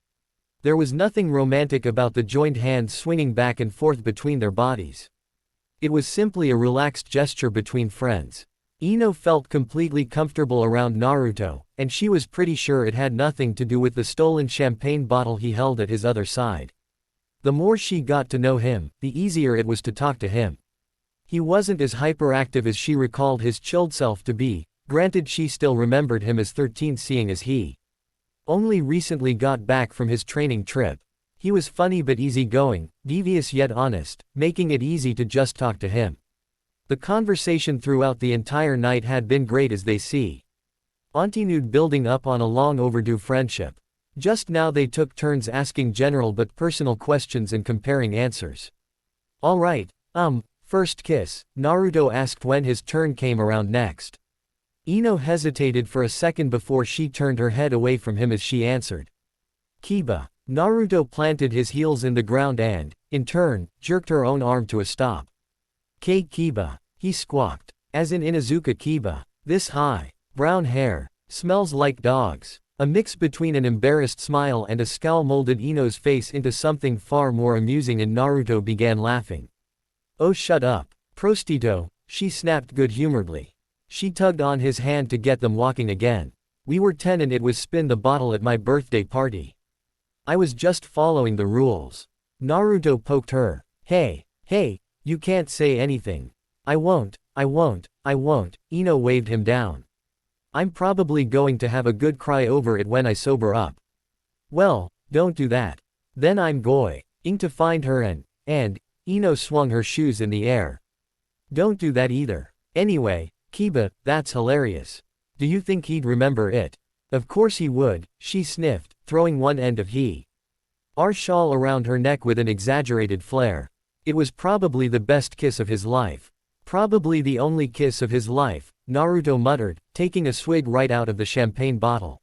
There was nothing romantic about the joined hands swinging back and forth between their bodies. It was simply a relaxed gesture between friends. Ino felt completely comfortable around Naruto, and she was pretty sure it had nothing to do with the stolen champagne bottle he held at his other side. The more she got to know him, the easier it was to talk to him. He wasn't as hyperactive as she recalled his chilled self to be, granted she still remembered him as 13 seeing as he Only recently got back from his training trip. He was funny but easygoing, devious yet honest, making it easy to just talk to him. The conversation throughout the entire night had been great as they see. Auntie Nude building up on a long overdue friendship. Just now they took turns asking general but personal questions and comparing answers. Alright, first kiss, Naruto asked when his turn came around next. Ino hesitated for a second before she turned her head away from him as she answered. Kiba. Naruto planted his heels in the ground and, in turn, jerked her own arm to a stop. Kiba. He squawked. As in Inuzuka Kiba. This high, brown hair, smells like dogs. A mix between an embarrassed smile and a scowl molded Ino's face into something far more amusing and Naruto began laughing. Oh shut up, Prostito, she snapped good-humoredly. She tugged on his hand to get them walking again. We were 10 and it was spin the bottle at my birthday party. I was just following the rules. Naruto poked her. Hey, you can't say anything. I won't, Ino waved him down. I'm probably going to have a good cry over it when I sober up. Well, don't do that. Then I'm going to find her and, Ino swung her shoes in the air. Don't do that either. Anyway, Kiba, that's hilarious. Do you think he'd remember it? Of course he would, she sniffed, throwing one end of her shawl around her neck with an exaggerated flair. It was probably the best kiss of his life. Probably the only kiss of his life, Naruto muttered, taking a swig right out of the champagne bottle.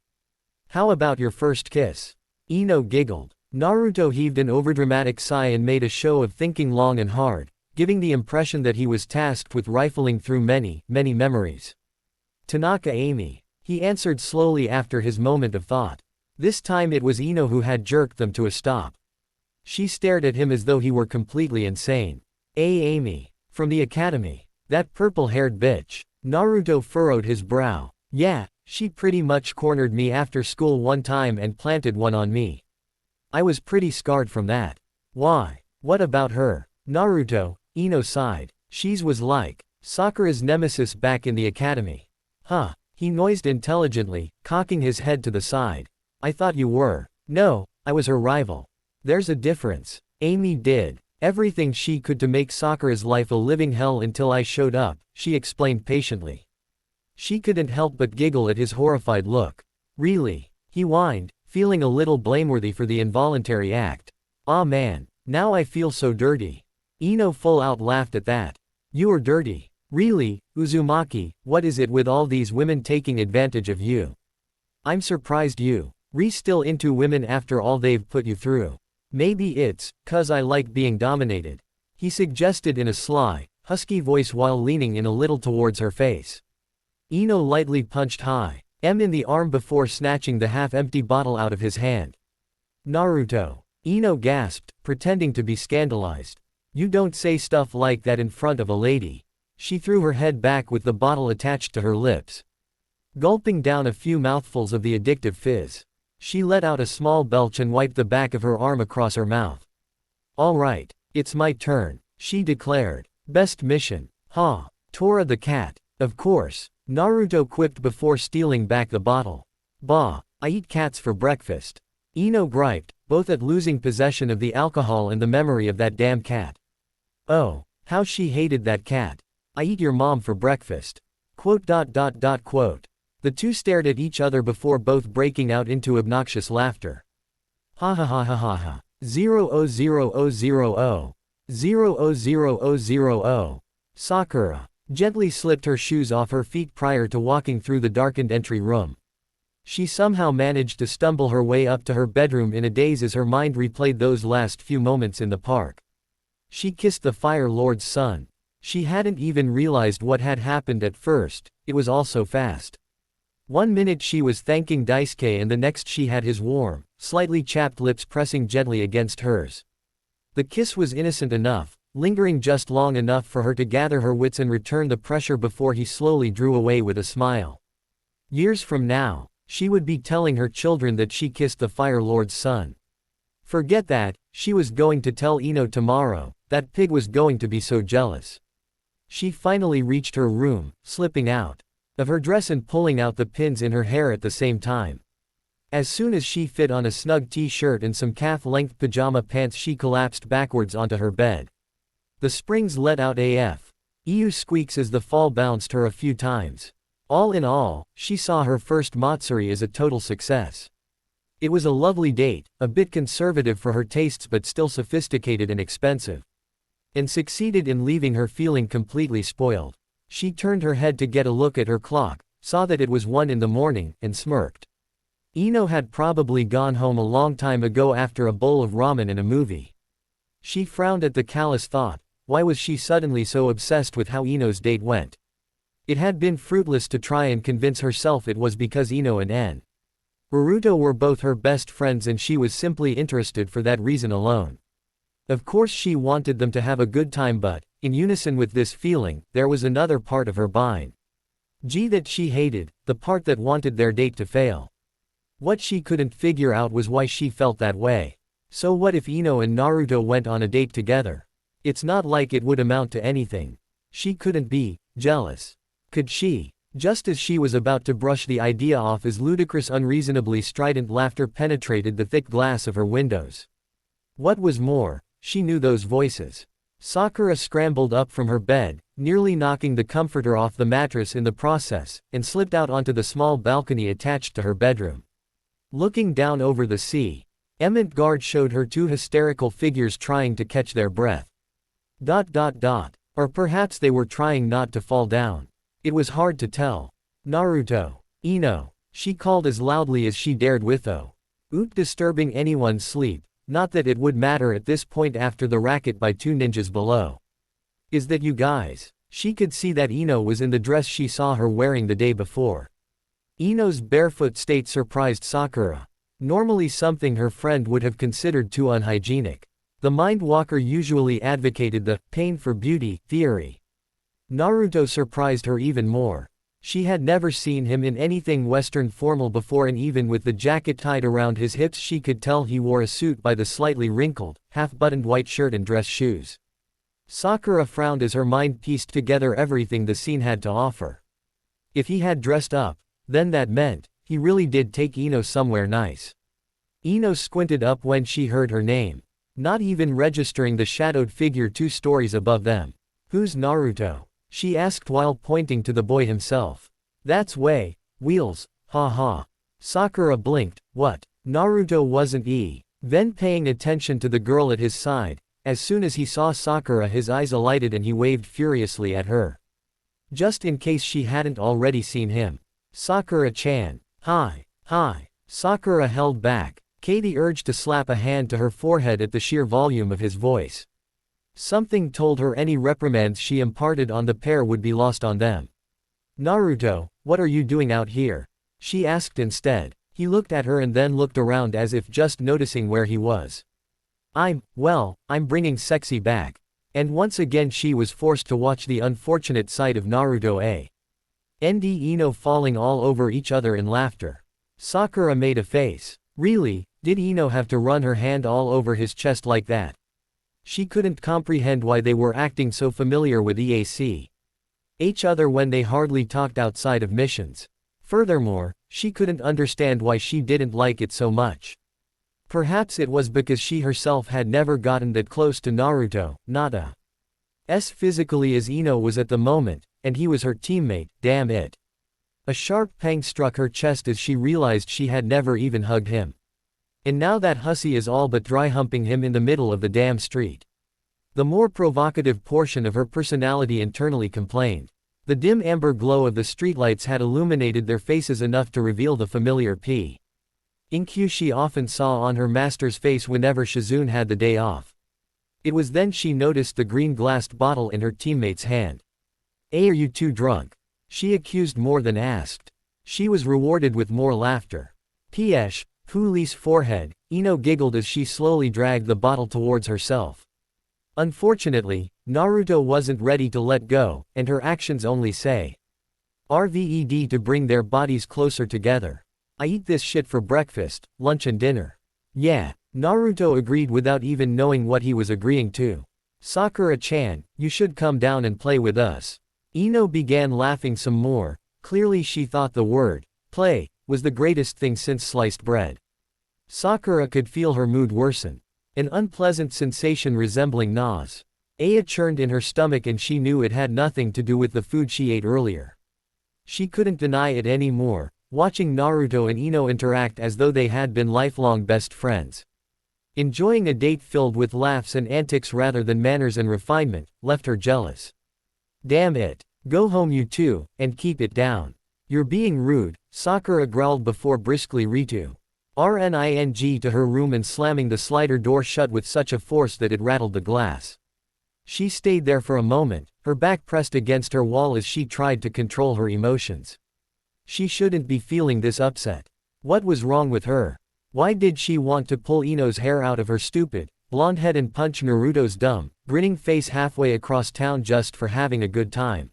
How about your first kiss? Ino giggled. Naruto heaved an overdramatic sigh and made a show of thinking long and hard, giving the impression that he was tasked with rifling through many memories. Tanaka Amy. He answered slowly after his moment of thought. This time it was Ino who had jerked them to a stop. She stared at him as though he were completely insane. Amy. From the academy. That purple-haired bitch. Naruto furrowed his brow. Yeah, she pretty much cornered me after school one time and planted one on me. I was pretty scarred from that. Why? What about her? Naruto, Ino sighed. She's was like Sakura's nemesis back in the academy. Huh, he noised intelligently, cocking his head to the side. I thought you were. No, I was her rival. There's a difference. Amy did everything she could to make Sakura's life a living hell until I showed up, she explained patiently. She couldn't help but giggle at his horrified look. Really? He whined, feeling a little blameworthy for the involuntary act. Aw man, now I feel so dirty. Ino full out laughed at that. You're dirty. Really, Uzumaki, what is it with all these women taking advantage of you? I'm surprised you're still into women after all they've put you through. Maybe it's 'cause I like being dominated. He suggested in a sly, husky voice while leaning in a little towards her face. Ino lightly punched high M in the arm before snatching the half-empty bottle out of his hand. Naruto. Ino gasped, pretending to be scandalized. You don't say stuff like that in front of a lady. She threw her head back with the bottle attached to her lips. Gulping down a few mouthfuls of the addictive fizz, she let out a small belch and wiped the back of her arm across her mouth. All right, it's my turn, she declared. Best mission. Ha. Tora the cat. Of course, Naruto quipped before stealing back the bottle. Bah, I eat cats for breakfast. Ino griped, both at losing possession of the alcohol and the memory of that damn cat. Oh, how she hated that cat. I eat your mom for breakfast. Quote. The two stared at each other before both breaking out into obnoxious laughter. Ha ha ha ha ha ha. 00000. 00000. Sakura gently slipped her shoes off her feet prior to walking through the darkened entry room. She somehow managed to stumble her way up to her bedroom in a daze as her mind replayed those last few moments in the park. She kissed the Fire Lord's son. She hadn't even realized what had happened at first, it was all so fast. 1 minute she was thanking Daisuke and the next she had his warm, slightly chapped lips pressing gently against hers. The kiss was innocent enough, lingering just long enough for her to gather her wits and return the pressure before he slowly drew away with a smile. Years from now, she would be telling her children that she kissed the Fire Lord's son. Forget that, she was going to tell Ino tomorrow, that pig was going to be so jealous. She finally reached her room, slipping out of her dress and pulling out the pins in her hair at the same time. As soon as she fit on a snug t-shirt and some calf-length pajama pants, she collapsed backwards onto her bed. The springs let out AF. EU squeaks as the fall bounced her a few times. All in all, she saw her first Matsuri as a total success. It was a lovely date, a bit conservative for her tastes but still sophisticated and expensive. And succeeded in leaving her feeling completely spoiled. She turned her head to get a look at her clock, saw that it was 1 in the morning, and smirked. Ino had probably gone home a long time ago after a bowl of ramen and a movie. She frowned at the callous thought. Why was she suddenly so obsessed with how Ino's date went? It had been fruitless to try and convince herself it was because Ino and Naruto were both her best friends and she was simply interested for that reason alone. Of course she wanted them to have a good time, but, in unison with this feeling, there was another part of her mind. That she hated, the part that wanted their date to fail. What she couldn't figure out was why she felt that way. So what if Ino and Naruto went on a date together? It's not like it would amount to anything. She couldn't be jealous. Could she? Just as she was about to brush the idea off, as ludicrous, unreasonably strident laughter penetrated the thick glass of her windows. What was more, she knew those voices. Sakura scrambled up from her bed, nearly knocking the comforter off the mattress in the process, and slipped out onto the small balcony attached to her bedroom. Looking down over the sea, Emmett Guard showed her 2 hysterical figures trying to catch their breath. Or perhaps they were trying not to fall down. It was hard to tell. Naruto. Ino. She called as loudly as she dared without disturbing anyone's sleep, not that it would matter at this point after the racket by 2 ninjas below. Is that you guys? She could see that Ino was in the dress she saw her wearing the day before. Ino's barefoot state surprised Sakura. Normally something her friend would have considered too unhygienic. The Mind Walker usually advocated the pain for beauty theory. Naruto surprised her even more. She had never seen him in anything Western formal before, and even with the jacket tied around his hips she could tell he wore a suit by the slightly wrinkled, half-buttoned white shirt and dress shoes. Sakura frowned as her mind pieced together everything the scene had to offer. If he had dressed up, then that meant he really did take Ino somewhere nice. Ino squinted up when she heard her name, not even registering the shadowed figure 2 stories above them. Who's Naruto? She asked while pointing to the boy himself. That's Way, Wheels, ha. Sakura blinked. What? Naruto wasn't even paying attention to the girl at his side. As soon as he saw Sakura his eyes alighted and he waved furiously at her. Just in case she hadn't already seen him. Sakura-chan. Hi. Sakura held back. The urge to slap a hand to her forehead at the sheer volume of his voice. Something told her any reprimands she imparted on the pair would be lost on them. Naruto, what are you doing out here? She asked instead. He looked at her and then looked around as if just noticing where he was. I'm bringing sexy back. And once again she was forced to watch the unfortunate sight of Naruto and Ino falling all over each other in laughter. Sakura made a face. Really, did Ino have to run her hand all over his chest like that? She couldn't comprehend why they were acting so familiar with each other when they hardly talked outside of missions. Furthermore, she couldn't understand why she didn't like it so much. Perhaps it was because she herself had never gotten that close to Naruto, not as physically as Ino was at the moment, and he was her teammate, damn it. A sharp pang struck her chest as she realized she had never even hugged him. And now that hussy is all but dry humping him in the middle of the damn street. The more provocative portion of her personality internally complained. The dim amber glow of the streetlights had illuminated their faces enough to reveal the familiar ink she often saw on her master's face whenever Shizune had the day off. It was then she noticed the green-glassed bottle in her teammate's hand. Are you too drunk? She accused more than asked. She was rewarded with more laughter. P.S. Puli's forehead, Ino giggled as she slowly dragged the bottle towards herself. Unfortunately, Naruto wasn't ready to let go, and her actions only say RVED to bring their bodies closer together. I eat this shit for breakfast, lunch and dinner. Yeah, Naruto agreed without even knowing what he was agreeing to. Sakura-chan, you should come down and play with us. Ino began laughing some more. Clearly she thought the word play was the greatest thing since sliced bread. Sakura could feel her mood worsen. An unpleasant sensation resembling nausea churned in her stomach, and she knew it had nothing to do with the food she ate earlier. She couldn't deny it anymore, watching Naruto and Ino interact as though they had been lifelong best friends. Enjoying a date filled with laughs and antics rather than manners and refinement, left her jealous. Damn it. Go home you two, and keep it down. You're being rude, Sakura growled before briskly running to her room and slamming the slider door shut with such a force that it rattled the glass. She stayed there for a moment, her back pressed against her wall as she tried to control her emotions. She shouldn't be feeling this upset. What was wrong with her? Why did she want to pull Ino's hair out of her stupid, blonde head and punch Naruto's dumb, grinning face halfway across town just for having a good time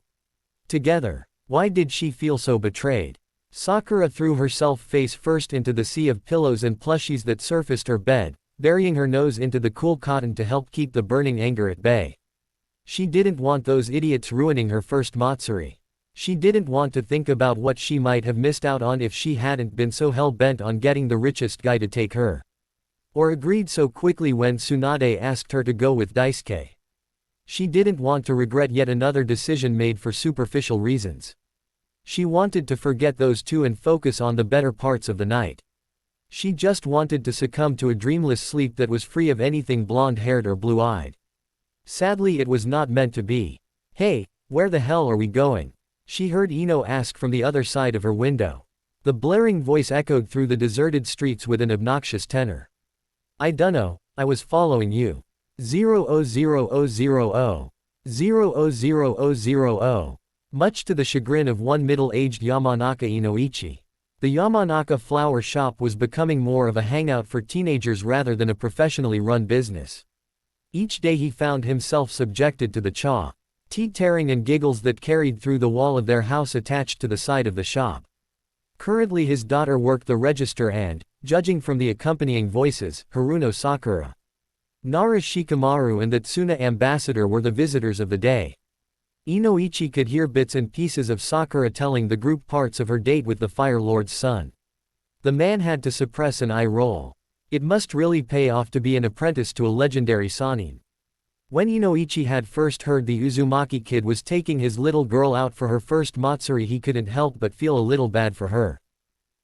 together? Why did she feel so betrayed? Sakura threw herself face first into the sea of pillows and plushies that surfaced her bed, burying her nose into the cool cotton to help keep the burning anger at bay. She didn't want those idiots ruining her first Matsuri. She didn't want to think about what she might have missed out on if she hadn't been so hell-bent on getting the richest guy to take her. Or agreed so quickly when Tsunade asked her to go with Daisuke. She didn't want to regret yet another decision made for superficial reasons. She wanted to forget those two and focus on the better parts of the night. She just wanted to succumb to a dreamless sleep that was free of anything blonde-haired or blue-eyed. Sadly, it was not meant to be. Hey, where the hell are we going? She heard Ino ask from the other side of her window. The blaring voice echoed through the deserted streets with an obnoxious tenor. I dunno, I was following you. 00000. 00000. Much to the chagrin of one middle-aged Yamanaka Inoichi. The Yamanaka flower shop was becoming more of a hangout for teenagers rather than a professionally run business. Each day he found himself subjected to the tea-tearing and giggles that carried through the wall of their house attached to the side of the shop. Currently his daughter worked the register and, judging from the accompanying voices, Haruno Sakura, Nara Shikamaru and the Tsuna ambassador were the visitors of the day. Inoichi could hear bits and pieces of Sakura telling the group parts of her date with the Fire Lord's son. The man had to suppress an eye roll. It must really pay off to be an apprentice to a legendary Sannin. When Inoichi had first heard the Uzumaki kid was taking his little girl out for her first Matsuri, he couldn't help but feel a little bad for her.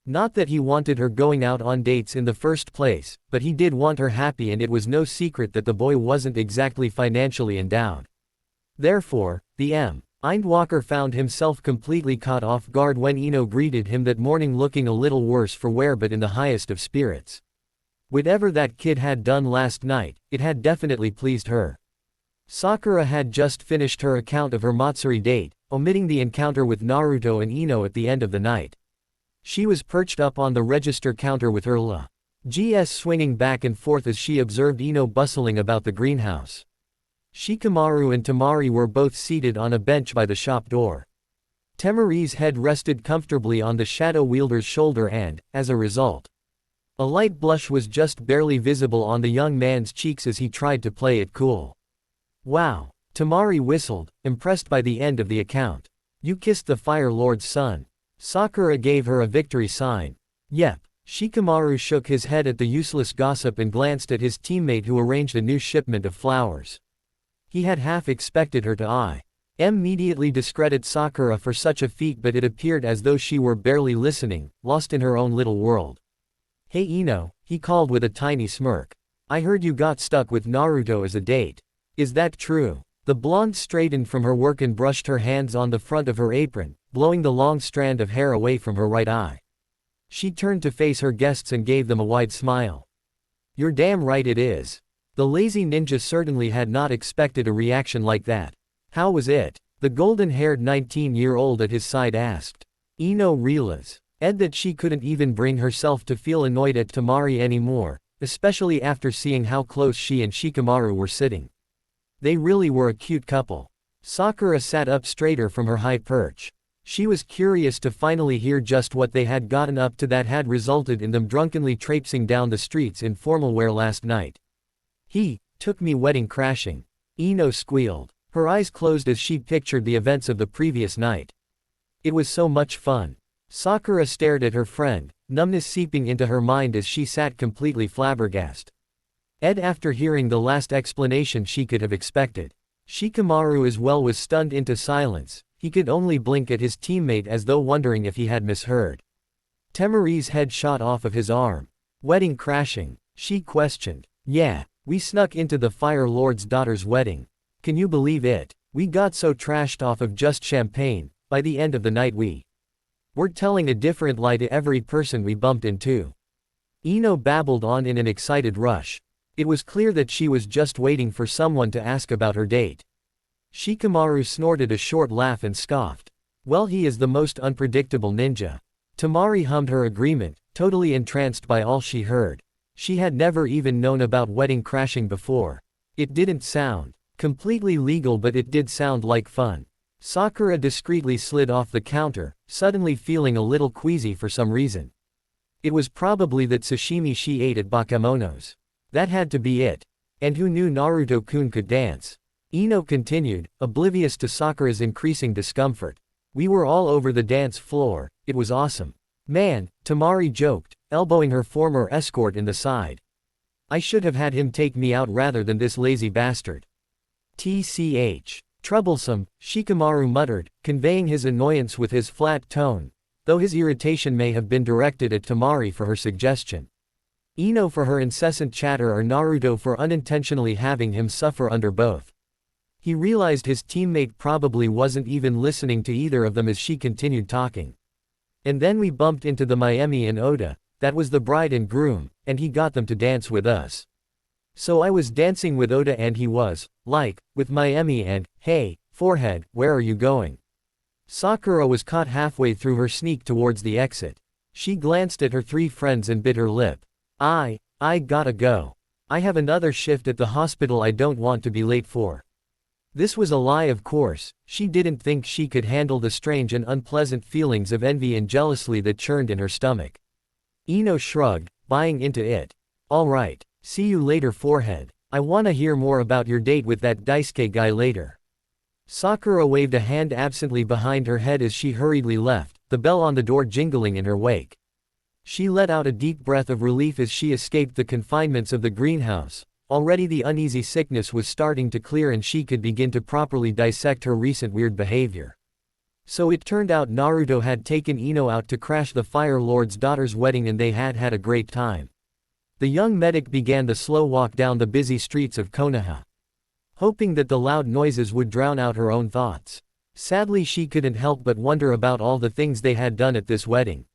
Not that he wanted her going out on dates in the first place, but he did want her happy, and it was no secret that the boy wasn't exactly financially endowed. Therefore, the Mindwalker found himself completely caught off guard when Ino greeted him that morning looking a little worse for wear but in the highest of spirits. Whatever that kid had done last night, it had definitely pleased her. Sakura had just finished her account of her Matsuri date, omitting the encounter with Naruto and Ino at the end of the night. She was perched up on the register counter with her GS swinging back and forth as she observed Ino bustling about the greenhouse. Shikamaru and Tamari were both seated on a bench by the shop door. Temari's head rested comfortably on the shadow wielder's shoulder and, as a result, a light blush was just barely visible on the young man's cheeks as he tried to play it cool. Wow. Tamari whistled, impressed by the end of the account. You kissed the Fire Lord's son. Sakura gave her a victory sign. Yep. Shikamaru shook his head at the useless gossip and glanced at his teammate who arranged a new shipment of flowers. He had half expected her to immediately discredit Sakura for such a feat, but it appeared as though she were barely listening, lost in her own little world. Hey Ino, he called with a tiny smirk. I heard you got stuck with Naruto as a date. Is that true? The blonde straightened from her work and brushed her hands on the front of her apron, blowing the long strand of hair away from her right eye. She turned to face her guests and gave them a wide smile. You're damn right it is. The lazy ninja certainly had not expected a reaction like that. How was it? The golden-haired 19-year-old at his side asked. Ino realized that she couldn't even bring herself to feel annoyed at Tamari anymore, especially after seeing how close she and Shikamaru were sitting. They really were a cute couple. Sakura sat up straighter from her high perch. She was curious to finally hear just what they had gotten up to that had resulted in them drunkenly traipsing down the streets in formal wear last night. He took me wedding crashing. Ino squealed. Her eyes closed as she pictured the events of the previous night. It was so much fun. Sakura stared at her friend, numbness seeping into her mind as she sat completely flabbergasted. After hearing the last explanation she could have expected, Shikamaru as well was stunned into silence. He could only blink at his teammate as though wondering if he had misheard. Temari's head shot off of his arm. Wedding crashing? She questioned. Yeah, we snuck into the Fire Lord's daughter's wedding. Can you believe it? We got so trashed off of just champagne, by the end of the night we're telling a different lie to every person we bumped into. Ino babbled on in an excited rush. It was clear that she was just waiting for someone to ask about her date. Shikamaru snorted a short laugh and scoffed. Well, he is the most unpredictable ninja. Temari hummed her agreement, totally entranced by all she heard. She had never even known about wedding crashing before. It didn't sound completely legal, but it did sound like fun. Sakura discreetly slid off the counter, suddenly feeling a little queasy for some reason. It was probably that sashimi she ate at Bakemono's. That had to be it. And who knew Naruto-kun could dance? Ino continued, oblivious to Sakura's increasing discomfort. We were all over the dance floor, it was awesome. Man, Temari joked, elbowing her former escort in the side. I should have had him take me out rather than this lazy bastard. TCH. Troublesome, Shikamaru muttered, conveying his annoyance with his flat tone, though his irritation may have been directed at Temari for her suggestion. Ino for her incessant chatter or Naruto for unintentionally having him suffer under both. He realized his teammate probably wasn't even listening to either of them as she continued talking. And then we bumped into the Miami and Oda, that was the bride and groom, and he got them to dance with us. So I was dancing with Oda and he was, like, with Miami and, hey, forehead, where are you going? Sakura was caught halfway through her sneak towards the exit. She glanced at her three friends and bit her lip. I gotta go. I have another shift at the hospital I don't want to be late for. This was a lie, of course. She didn't think she could handle the strange and unpleasant feelings of envy and jealousy that churned in her stomach. Ino shrugged, buying into it. Alright, see you later, forehead. I wanna hear more about your date with that Daisuke guy later. Sakura waved a hand absently behind her head as she hurriedly left, the bell on the door jingling in her wake. She let out a deep breath of relief as she escaped the confinements of the greenhouse. Already the uneasy sickness was starting to clear and she could begin to properly dissect her recent weird behavior. So it turned out Naruto had taken Ino out to crash the Fire Lord's daughter's wedding and they had had a great time. The young medic began the slow walk down the busy streets of Konoha, hoping that the loud noises would drown out her own thoughts. Sadly, she couldn't help but wonder about all the things they had done at this wedding.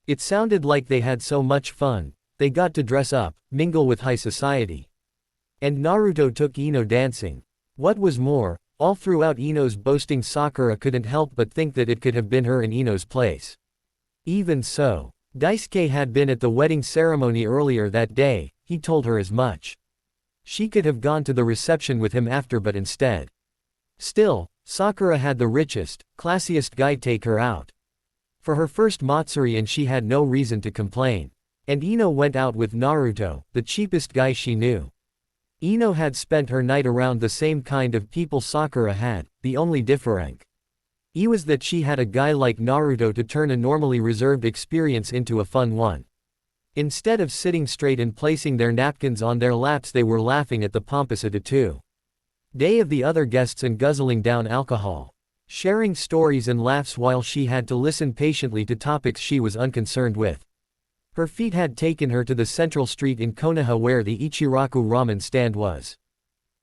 It sounded like they had so much fun. They got to dress up, mingle with high society. And Naruto took Ino dancing. What was more, all throughout Ino's boasting, Sakura couldn't help but think that it could have been her in Ino's place. Even so, Daisuke had been at the wedding ceremony earlier that day, he told her as much. She could have gone to the reception with him after, but instead. Still, Sakura had the richest, classiest guy take her out for her first Matsuri and she had no reason to complain. And Ino went out with Naruto, the cheapest guy she knew. Ino had spent her night around the same kind of people Sakura had, the only difference was that she had a guy like Naruto to turn a normally reserved experience into a fun one. Instead of sitting straight and placing their napkins on their laps, they were laughing at the pompous attitude of the other guests and guzzling down alcohol, sharing stories and laughs while she had to listen patiently to topics she was unconcerned with. Her feet had taken her to the central street in Konoha where the Ichiraku ramen stand was.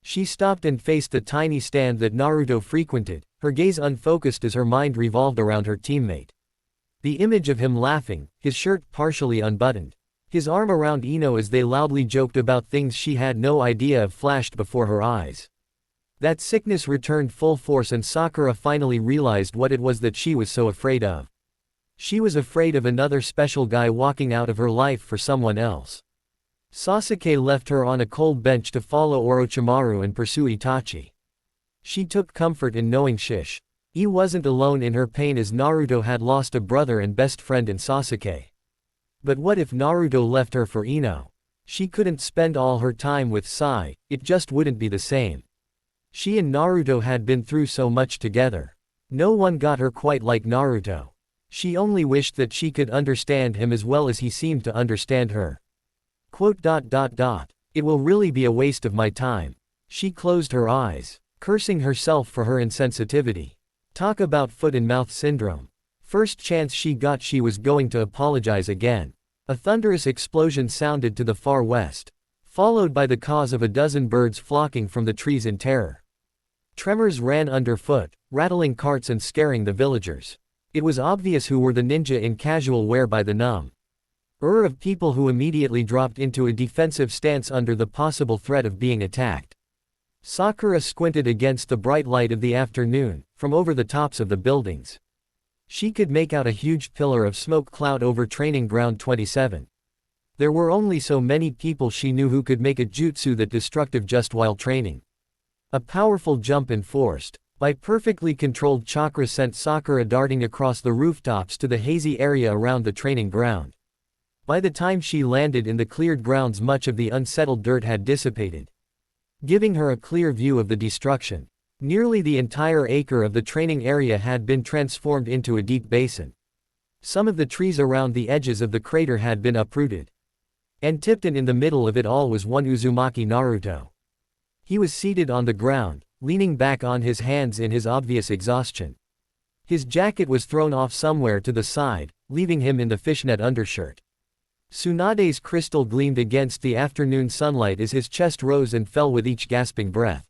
She stopped and faced the tiny stand that Naruto frequented, her gaze unfocused as her mind revolved around her teammate. The image of him laughing, his shirt partially unbuttoned, his arm around Ino as they loudly joked about things she had no idea of flashed before her eyes. That sickness returned full force and Sakura finally realized what it was that she was so afraid of. She was afraid of another special guy walking out of her life for someone else. Sasuke left her on a cold bench to follow Orochimaru and pursue Itachi. She took comfort in knowing she wasn't alone in her pain as Naruto had lost a brother and best friend in Sasuke. But what if Naruto left her for Ino? She couldn't spend all her time with Sai, it just wouldn't be the same. She and Naruto had been through so much together. No one got her quite like Naruto. She only wished that she could understand him as well as he seemed to understand her. It will really be a waste of my time. She closed her eyes, cursing herself for her insensitivity. Talk about foot-and-mouth syndrome. First chance she got she was going to apologize again. A thunderous explosion sounded to the far west, followed by the cause of a dozen birds flocking from the trees in terror. Tremors ran underfoot, rattling carts and scaring the villagers. It was obvious who were the ninja in casual wear by the numb of people who immediately dropped into a defensive stance under the possible threat of being attacked. Sakura squinted against the bright light of the afternoon, from over the tops of the buildings. She could make out a huge pillar of smoke cloud over Training Ground 27. There were only so many people she knew who could make a jutsu that destructive just while training. A powerful jump enforced by perfectly controlled chakra sent Sakura darting across the rooftops to the hazy area around the training ground. By the time she landed in the cleared grounds, much of the unsettled dirt had dissipated, giving her a clear view of the destruction. Nearly the entire acre of the training area had been transformed into a deep basin. Some of the trees around the edges of the crater had been uprooted. And tipped in the middle of it all was one Uzumaki Naruto. He was seated on the ground, leaning back on his hands in his obvious exhaustion. His jacket was thrown off somewhere to the side, leaving him in the fishnet undershirt. Tsunade's crystal gleamed against the afternoon sunlight as his chest rose and fell with each gasping breath.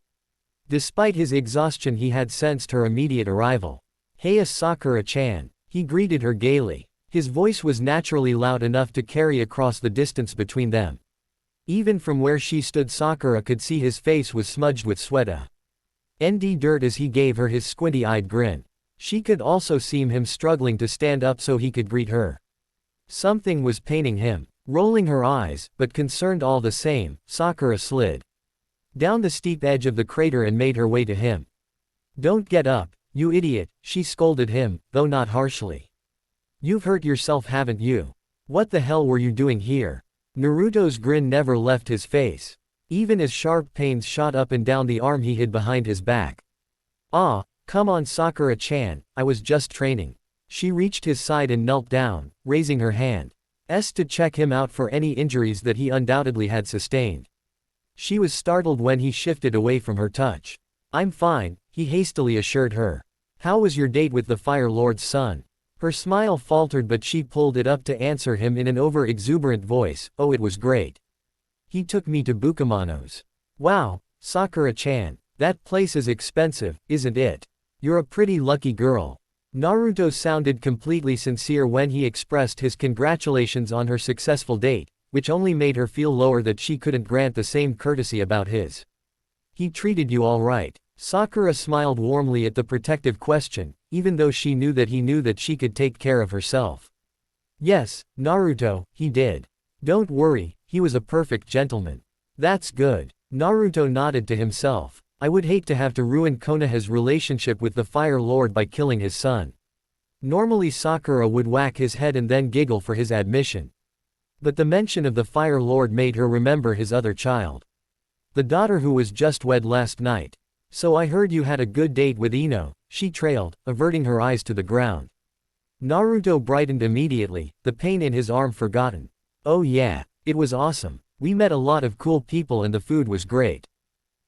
Despite his exhaustion, he had sensed her immediate arrival. "Heya Sakura-chan," he greeted her gaily. His voice was naturally loud enough to carry across the distance between them. Even from where she stood, Sakura could see his face was smudged with sweat and dirt as he gave her his squinty-eyed grin. She could also see him struggling to stand up so he could greet her. Something was paining him. Rolling her eyes, but concerned all the same, Sakura slid down the steep edge of the crater and made her way to him. "Don't get up, you idiot," she scolded him, though not harshly. "You've hurt yourself, haven't you? What the hell were you doing here?" Naruto's grin never left his face, even as sharp pains shot up and down the arm he hid behind his back. "Ah, come on Sakura-chan, I was just training." She reached his side and knelt down, raising her hand to check him out for any injuries that he undoubtedly had sustained. She was startled when he shifted away from her touch. "I'm fine," he hastily assured her. "How was your date with the Fire Lord's son?" Her smile faltered, but she pulled it up to answer him in an over-exuberant voice. "Oh, it was great. He took me to Bukamano's." "Wow, Sakura-chan, that place is expensive, isn't it? You're a pretty lucky girl." Naruto sounded completely sincere when he expressed his congratulations on her successful date, which only made her feel lower that she couldn't grant the same courtesy about his. "He treated you all right?" Sakura smiled warmly at the protective question, even though she knew that she could take care of herself. "Yes, Naruto, he did. Don't worry, he was a perfect gentleman." "That's good." Naruto nodded to himself. "I would hate to have to ruin Konoha's relationship with the Fire Lord by killing his son." Normally Sakura would whack his head and then giggle for his admission. But the mention of the Fire Lord made her remember his other child. "The daughter who was just wed last night. So I heard you had a good date with Ino," she trailed, averting her eyes to the ground. Naruto brightened immediately, the pain in his arm forgotten. "Oh yeah, it was awesome. We met a lot of cool people and the food was great."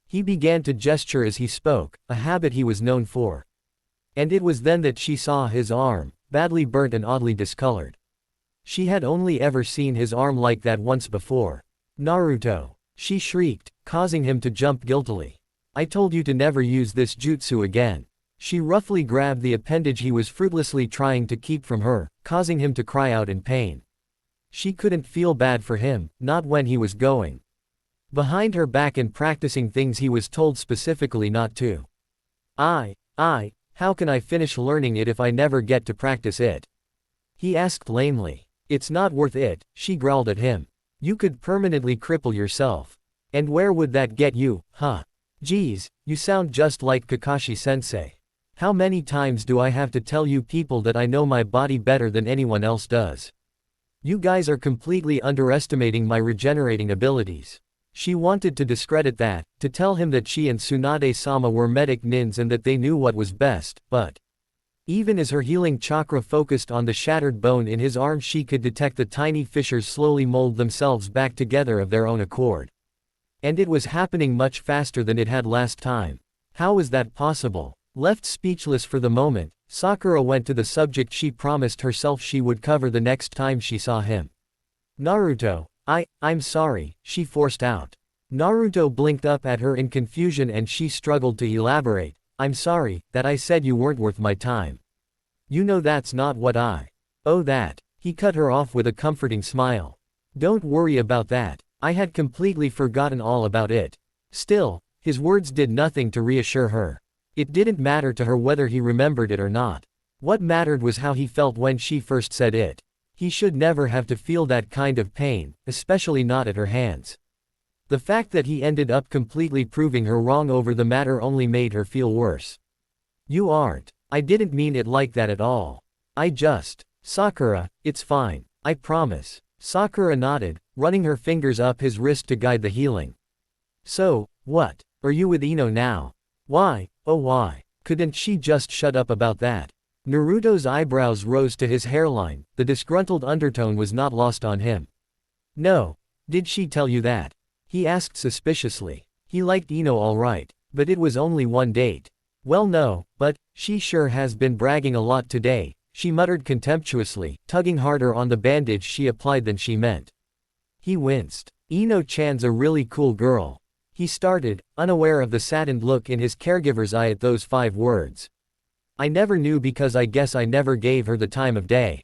He began to gesture as he spoke, a habit he was known for. And it was then that she saw his arm, badly burnt and oddly discolored. She had only ever seen his arm like that once before. "Naruto!" she shrieked, causing him to jump guiltily. "I told you to never use this jutsu again." She roughly grabbed the appendage he was fruitlessly trying to keep from her, causing him to cry out in pain. She couldn't feel bad for him, not when he was going behind her back and practicing things he was told specifically not to. How can I finish learning it if I never get to practice it?" he asked lamely. "It's not worth it," she growled at him. "You could permanently cripple yourself. And where would that get you, huh? Geez, you sound just like Kakashi-sensei. How many times do I have to tell you people that I know my body better than anyone else does? You guys are completely underestimating my regenerating abilities." She wanted to discredit that, to tell him that she and Tsunade-sama were medic nins and that they knew what was best, but Even as her healing chakra focused on the shattered bone in his arm, she could detect the tiny fissures slowly mold themselves back together of their own accord. And it was happening much faster than it had last time. How was that possible? Left speechless for the moment, Sakura went to the subject she promised herself she would cover the next time she saw him. Naruto, I'm sorry, she forced out. Naruto blinked up at her in confusion and she struggled to elaborate. I'm sorry, that I said you weren't worth my time. You know that's not what I. Oh that. He cut her off with a comforting smile. Don't worry about that. I had completely forgotten all about it. Still, his words did nothing to reassure her. It didn't matter to her whether he remembered it or not. What mattered was how he felt when she first said it. He should never have to feel that kind of pain, especially not at her hands. The fact that he ended up completely proving her wrong over the matter only made her feel worse. You aren't. I didn't mean it like that at all. I just. Sakura, it's fine. I promise. Sakura nodded, running her fingers up his wrist to guide the healing. So, what? Are you with Ino now? Why, oh why? Couldn't she just shut up about that? Naruto's eyebrows rose to his hairline, the disgruntled undertone was not lost on him. No. Did she tell you that? He asked suspiciously. He liked Ino alright, but it was only one date. Well no, but, she sure has been bragging a lot today, she muttered contemptuously, tugging harder on the bandage she applied than she meant. He winced. Ino-chan's a really cool girl. He started, unaware of the saddened look in his caregiver's eye at those 5 words. I never knew because I guess I never gave her the time of day.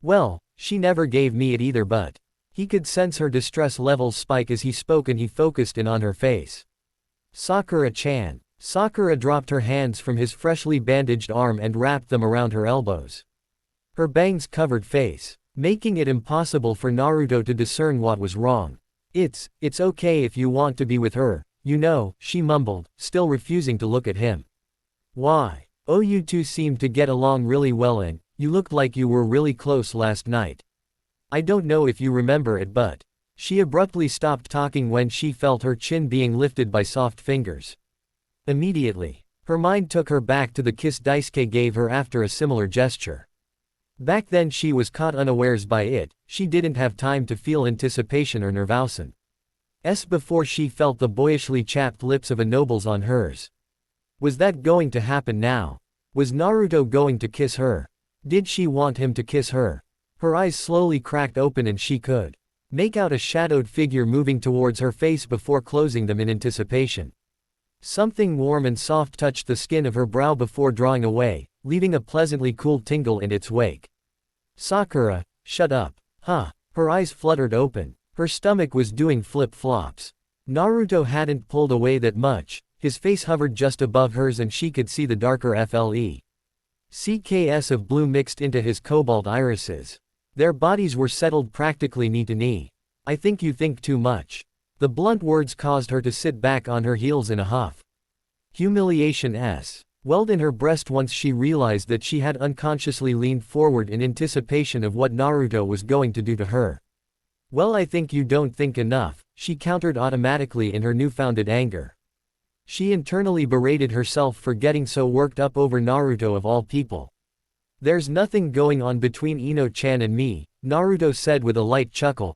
Well, she never gave me it either but. He could sense her distress levels spike as he spoke and he focused in on her face. Sakura-chan. Sakura dropped her hands from his freshly bandaged arm and wrapped them around her elbows. Her bangs covered face, making it impossible for Naruto to discern what was wrong. It's okay if you want to be with her, you know, she mumbled, still refusing to look at him. Why? Oh, you two seemed to get along really well and you looked like you were really close last night. I don't know if you remember it but. She abruptly stopped talking when she felt her chin being lifted by soft fingers. Immediately, her mind took her back to the kiss Daisuke gave her after a similar gesture. Back then she was caught unawares by it, she didn't have time to feel anticipation or nervousness before she felt the boyishly chapped lips of a noble's on hers. Was that going to happen now? Was Naruto going to kiss her? Did she want him to kiss her? Her eyes slowly cracked open and she could make out a shadowed figure moving towards her face before closing them in anticipation. Something warm and soft touched the skin of her brow before drawing away, leaving a pleasantly cool tingle in its wake. Sakura, shut up. Huh. Her eyes fluttered open. Her stomach was doing flip-flops. Naruto hadn't pulled away that much, his face hovered just above hers and she could see the darker CKS of blue mixed into his cobalt irises. Their bodies were settled practically knee to knee. I think you think too much. The blunt words caused her to sit back on her heels in a huff. Humiliation welled in her breast once she realized that she had unconsciously leaned forward in anticipation of what Naruto was going to do to her. Well, I think you don't think enough, she countered automatically in her newfounded anger. She internally berated herself for getting so worked up over Naruto of all people. There's nothing going on between Ino-chan and me, Naruto said with a light chuckle,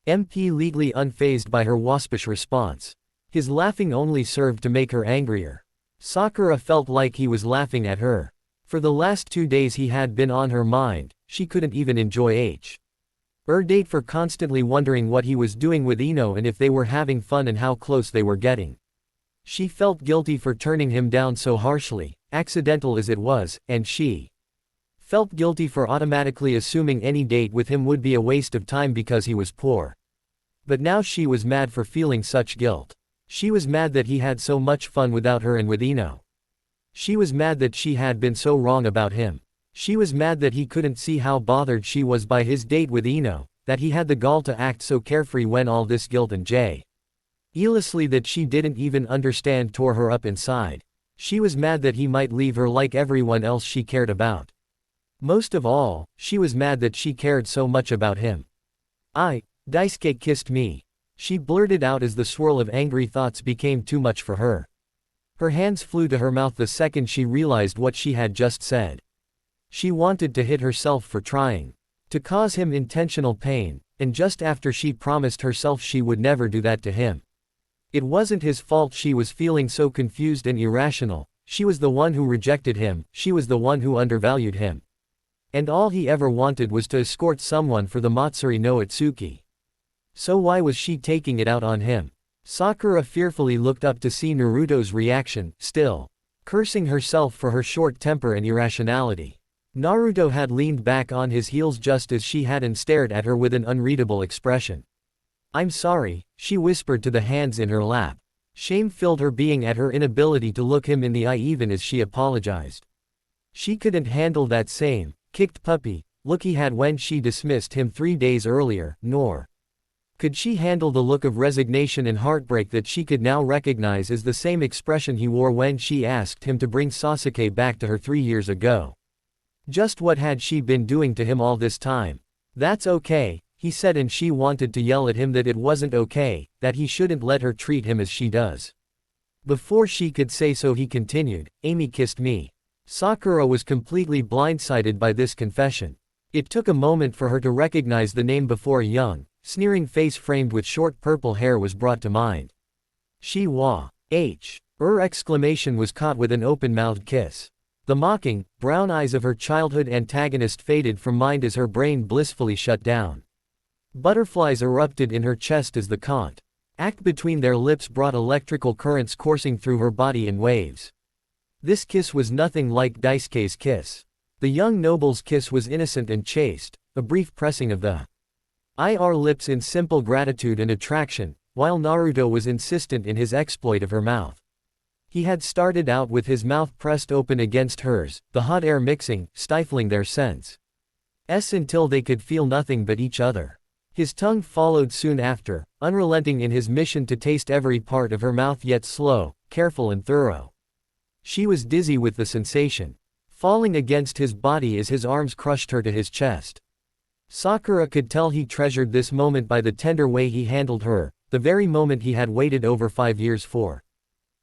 MP legally unfazed by her waspish response. His laughing only served to make her angrier. Sakura felt like he was laughing at her. For the last 2 days he had been on her mind, she couldn't even enjoy her date for constantly wondering what he was doing with Ino and if they were having fun and how close they were getting. She felt guilty for turning him down so harshly, accidental as it was, and she felt guilty for automatically assuming any date with him would be a waste of time because he was poor. But now she was mad for feeling such guilt. She was mad that he had so much fun without her and with Ino. She was mad that she had been so wrong about him. She was mad that he couldn't see how bothered she was by his date with Ino, that he had the gall to act so carefree when all this guilt and jealousy that she didn't even understand tore her up inside. She was mad that he might leave her like everyone else she cared about. Most of all, she was mad that she cared so much about him. Daisuke kissed me. She blurted out as the swirl of angry thoughts became too much for her. Her hands flew to her mouth the second she realized what she had just said. She wanted to hit herself for trying to cause him intentional pain, and just after she promised herself she would never do that to him. It wasn't his fault she was feeling so confused and irrational. She was the one who rejected him, she was the one who undervalued him. And all he ever wanted was to escort someone for the Matsuri no Itsuki. So why was she taking it out on him? Sakura fearfully looked up to see Naruto's reaction, still cursing herself for her short temper and irrationality. Naruto had leaned back on his heels just as she had and stared at her with an unreadable expression. "I'm sorry," she whispered to the hands in her lap. Shame filled her being at her inability to look him in the eye even as she apologized. She couldn't handle that same, kicked puppy, look he had when she dismissed him 3 days earlier, nor could she handle the look of resignation and heartbreak that she could now recognize as the same expression he wore when she asked him to bring Sasuke back to her 3 years ago. Just what had she been doing to him all this time? "That's okay," he said, and she wanted to yell at him that it wasn't okay, that he shouldn't let her treat him as she does. Before she could say so he continued, "Amy kissed me." Sakura was completely blindsided by this confession. It took a moment for her to recognize the name before a young, sneering face framed with short purple hair was brought to mind. She wa. Her exclamation was caught with an open-mouthed kiss. The mocking, brown eyes of her childhood antagonist faded from mind as her brain blissfully shut down. Butterflies erupted in her chest as the contact between their lips brought electrical currents coursing through her body in waves. This kiss was nothing like Daisuke's kiss. The young noble's kiss was innocent and chaste, a brief pressing of the lips in simple gratitude and attraction, while Naruto was insistent in his exploit of her mouth. He had started out with his mouth pressed open against hers, the hot air mixing, stifling their sense until they could feel nothing but each other. His tongue followed soon after, unrelenting in his mission to taste every part of her mouth, yet slow, careful and thorough. She was dizzy with the sensation, falling against his body as his arms crushed her to his chest. Sakura could tell he treasured this moment by the tender way he handled her, the very moment he had waited over 5 years for.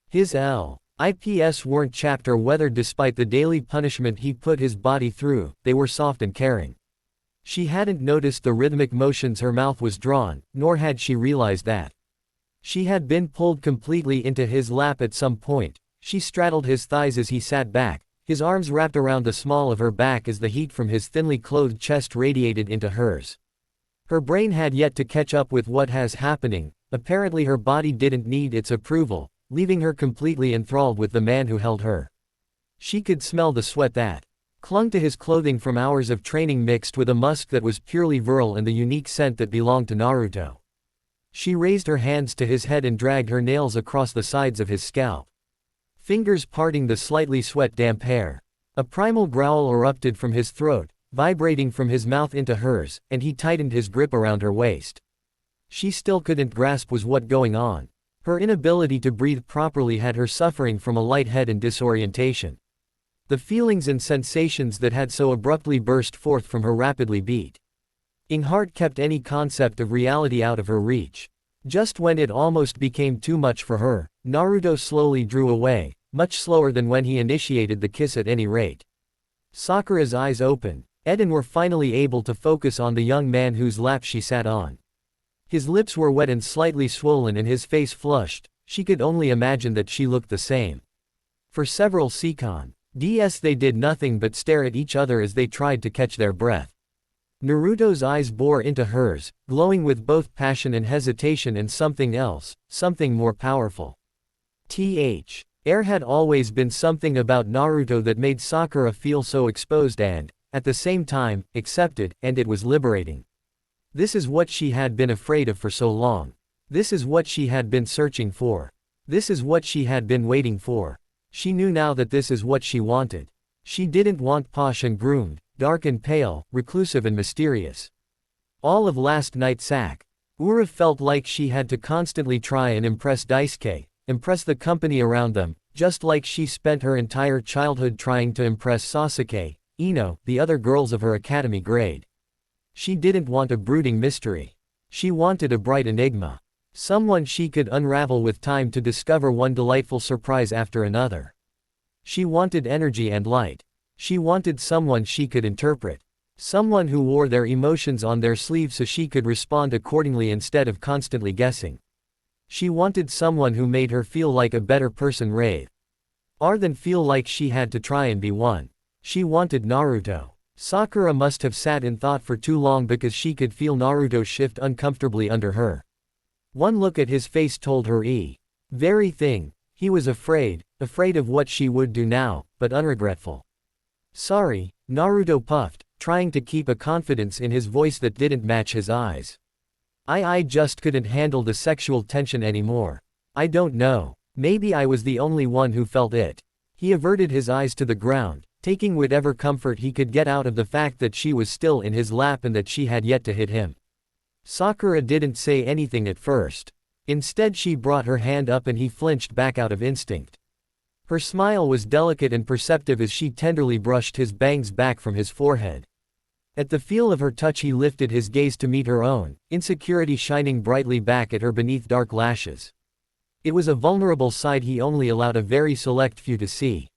His lips weren't chapped or weathered despite the daily punishment he put his body through, they were soft and caring. She hadn't noticed the rhythmic motions her mouth was drawn, nor had she realized that she had been pulled completely into his lap at some point. She straddled his thighs as he sat back, his arms wrapped around the small of her back as the heat from his thinly clothed chest radiated into hers. Her brain had yet to catch up with what was happening. Apparently her body didn't need its approval, leaving her completely enthralled with the man who held her. She could smell the sweat that clung to his clothing from hours of training mixed with a musk that was purely virile and the unique scent that belonged to Naruto. She raised her hands to his head and dragged her nails across the sides of his scalp, fingers parting the slightly sweat-damp hair. A primal growl erupted from his throat, vibrating from his mouth into hers, and he tightened his grip around her waist. She still couldn't grasp what was going on. Her inability to breathe properly had her suffering from a light head and disorientation. The feelings and sensations that had so abruptly burst forth from her rapidly beating heart kept any concept of reality out of her reach. Just when it almost became too much for her, Naruto slowly drew away, much slower than when he initiated the kiss at any rate. Sakura's eyes opened, and were finally able to focus on the young man whose lap she sat on. His lips were wet and slightly swollen and his face flushed. She could only imagine that she looked the same. For several seconds they did nothing but stare at each other as they tried to catch their breath. Naruto's eyes bore into hers, glowing with both passion and hesitation and something else, something more powerful. There had always been something about Naruto that made Sakura feel so exposed and, at the same time, accepted, and it was liberating. This is what she had been afraid of for so long. This is what she had been searching for. This is what she had been waiting for. She knew now that this is what she wanted. She didn't want posh and groomed, dark and pale, reclusive and mysterious. All of last night's Sakura felt like she had to constantly try and impress Daisuke, impress the company around them, just like she spent her entire childhood trying to impress Sasuke, Ino, the other girls of her academy grade. She didn't want a brooding mystery. She wanted a bright enigma. Someone she could unravel with time to discover one delightful surprise after another. She wanted energy and light. She wanted someone she could interpret. Someone who wore their emotions on their sleeve so she could respond accordingly instead of constantly guessing. She wanted someone who made her feel like a better person rather than feel like she had to try and be one. She wanted Naruto. Sakura must have sat in thought for too long because she could feel Naruto shift uncomfortably under her. One look at his face told her very thing. He was afraid of what she would do now, but unregretful. Sorry, Naruto puffed, trying to keep a confidence in his voice that didn't match his eyes. I just couldn't handle the sexual tension anymore. I don't know. Maybe I was the only one who felt it. He averted his eyes to the ground, taking whatever comfort he could get out of the fact that she was still in his lap and that she had yet to hit him. Sakura didn't say anything at first. Instead she brought her hand up and he flinched back out of instinct. Her smile was delicate and perceptive as she tenderly brushed his bangs back from his forehead. At the feel of her touch he lifted his gaze to meet her own, insecurity shining brightly back at her beneath dark lashes. It was a vulnerable side he only allowed a very select few to see.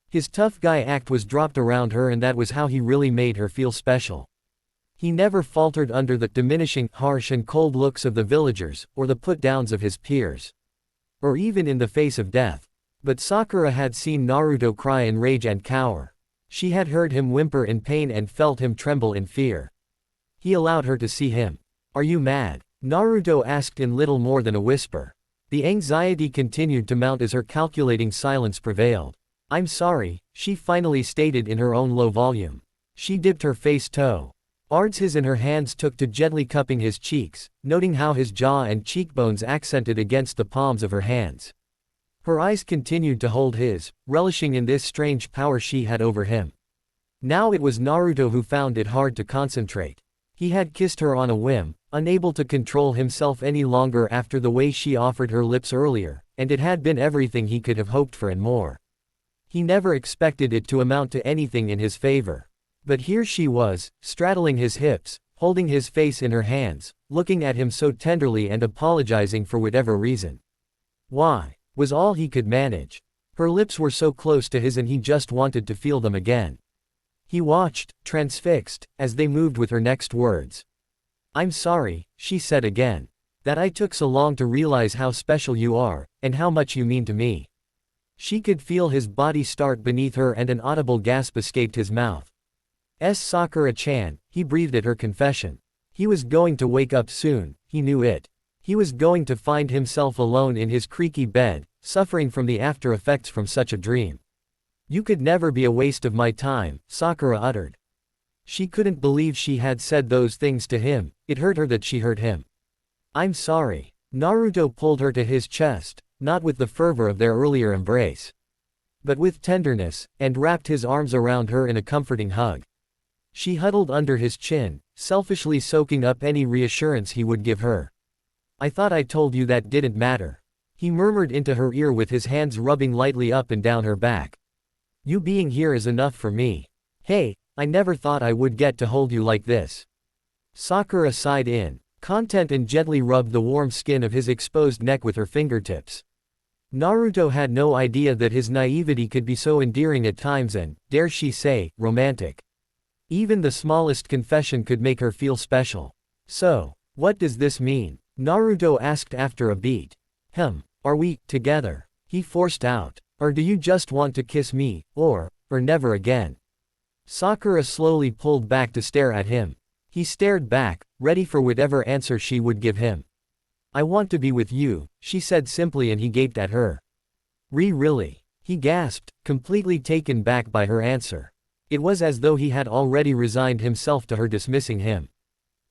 His tough guy act was dropped around her and that was how he really made her feel special. He never faltered under the diminishing, harsh and cold looks of the villagers, or the put-downs of his peers. Or even in the face of death. But Sakura had seen Naruto cry in rage and cower. She had heard him whimper in pain and felt him tremble in fear. He allowed her to see him. Are you mad? Naruto asked in little more than a whisper. The anxiety continued to mount as her calculating silence prevailed. I'm sorry, she finally stated in her own low volume. She dipped her face towards his and her hands took to gently cupping his cheeks, noting how his jaw and cheekbones accented against the palms of her hands. Her eyes continued to hold his, relishing in this strange power she had over him. Now it was Naruto who found it hard to concentrate. He had kissed her on a whim, unable to control himself any longer after the way she offered her lips earlier, and it had been everything he could have hoped for and more. He never expected it to amount to anything in his favor. But here she was, straddling his hips, holding his face in her hands, looking at him so tenderly and apologizing for whatever reason. Why? Was all he could manage. Her lips were so close to his and he just wanted to feel them again. He watched, transfixed, as they moved with her next words. I'm sorry, she said again. That I took so long to realize how special you are, and how much you mean to me. She could feel his body start beneath her and an audible gasp escaped his mouth. Sakura-chan, he breathed at her confession. He was going to wake up soon, he knew it. He was going to find himself alone in his creaky bed, suffering from the after effects from such a dream. You could never be a waste of my time, Sakura uttered. She couldn't believe she had said those things to him, it hurt her that she hurt him. I'm sorry. Naruto pulled her to his chest, not with the fervor of their earlier embrace, but with tenderness, and wrapped his arms around her in a comforting hug. She huddled under his chin, selfishly soaking up any reassurance he would give her. I thought I told you that didn't matter. He murmured into her ear with his hands rubbing lightly up and down her back. You being here is enough for me. Hey, I never thought I would get to hold you like this. Sakura sighed in content and gently rubbed the warm skin of his exposed neck with her fingertips. Naruto had no idea that his naivety could be so endearing at times and, dare she say, romantic. Even the smallest confession could make her feel special. So, what does this mean? Naruto asked after a beat. Are we together? He forced out. Or do you just want to kiss me, or never again? Sakura slowly pulled back to stare at him. He stared back, ready for whatever answer she would give him. I want to be with you, she said simply and he gaped at her. Really? He gasped, completely taken back by her answer. It was as though he had already resigned himself to her dismissing him.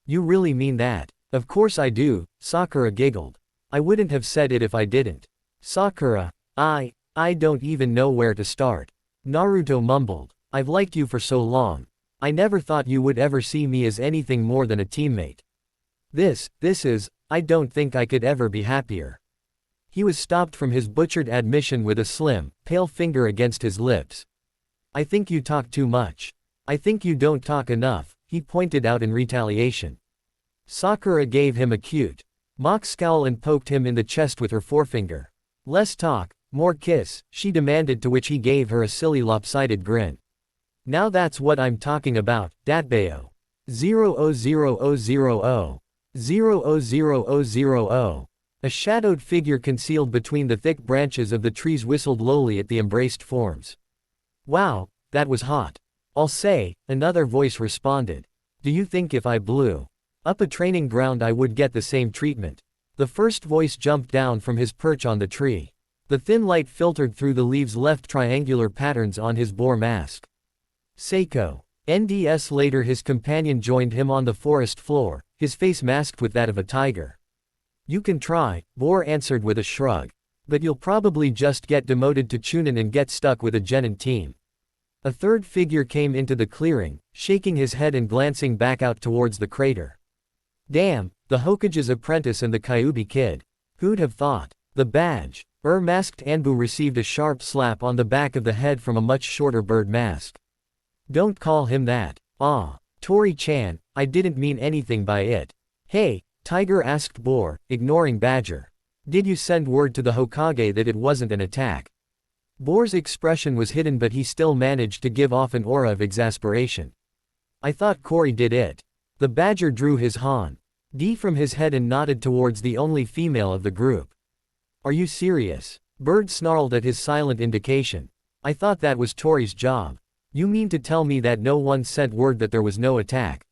You really mean that? Of course I do, Sakura giggled. I wouldn't have said it if I didn't. Sakura, I don't even know where to start. Naruto mumbled. I've liked you for so long. I never thought you would ever see me as anything more than a teammate. This is, I don't think I could ever be happier. He was stopped from his butchered admission with a slim, pale finger against his lips. I think you talk too much. I think you don't talk enough, he pointed out in retaliation. Sakura gave him a cute, Mock scowled and poked him in the chest with her forefinger. Less talk, more kiss, she demanded, to which he gave her a silly lopsided grin. Now that's what I'm talking about, Datbayo. 000000. 000000. A shadowed figure concealed between the thick branches of the trees whistled lowly at the embraced forms. Wow, that was hot. I'll say, another voice responded. Do you think if I blew up a training ground I would get the same treatment? The first voice jumped down from his perch on the tree. The thin light filtered through the leaves, left triangular patterns on his boar mask. Seiko. NDS. Later his companion joined him on the forest floor, his face masked with that of a tiger. You can try, Boar answered with a shrug. But you'll probably just get demoted to Chunin and get stuck with a genin team. A third figure came into the clearing, shaking his head and glancing back out towards the crater. Damn, the Hokage's apprentice and the Kyuubi kid. Who'd have thought? The badge. Masked Anbu received a sharp slap on the back of the head from a much shorter bird mask. Don't call him that. Ah, Tori-chan, I didn't mean anything by it. Hey, Tiger, asked Boar, ignoring Badger. Did you send word to the Hokage that it wasn't an attack? Boar's expression was hidden, but he still managed to give off an aura of exasperation. I thought Cory did it. The Badger drew his Han-D from his head and nodded towards the only female of the group. Are you serious? Bird snarled at his silent indication. I thought that was Tori's job. You mean to tell me that no one sent word that there was no attack?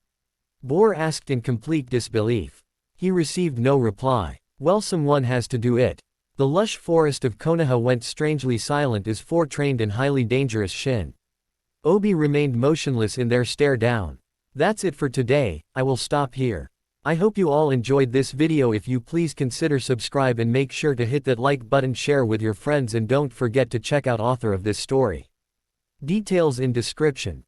Boar asked in complete disbelief. He received no reply. Well, someone has to do it. The lush forest of Konoha went strangely silent as four trained and highly dangerous Obi remained motionless in their stare down. That's it for today, I will stop here. I hope you all enjoyed this video. If you please consider subscribe and make sure to hit that like button, share with your friends, and don't forget to check out author of this story. Details in description.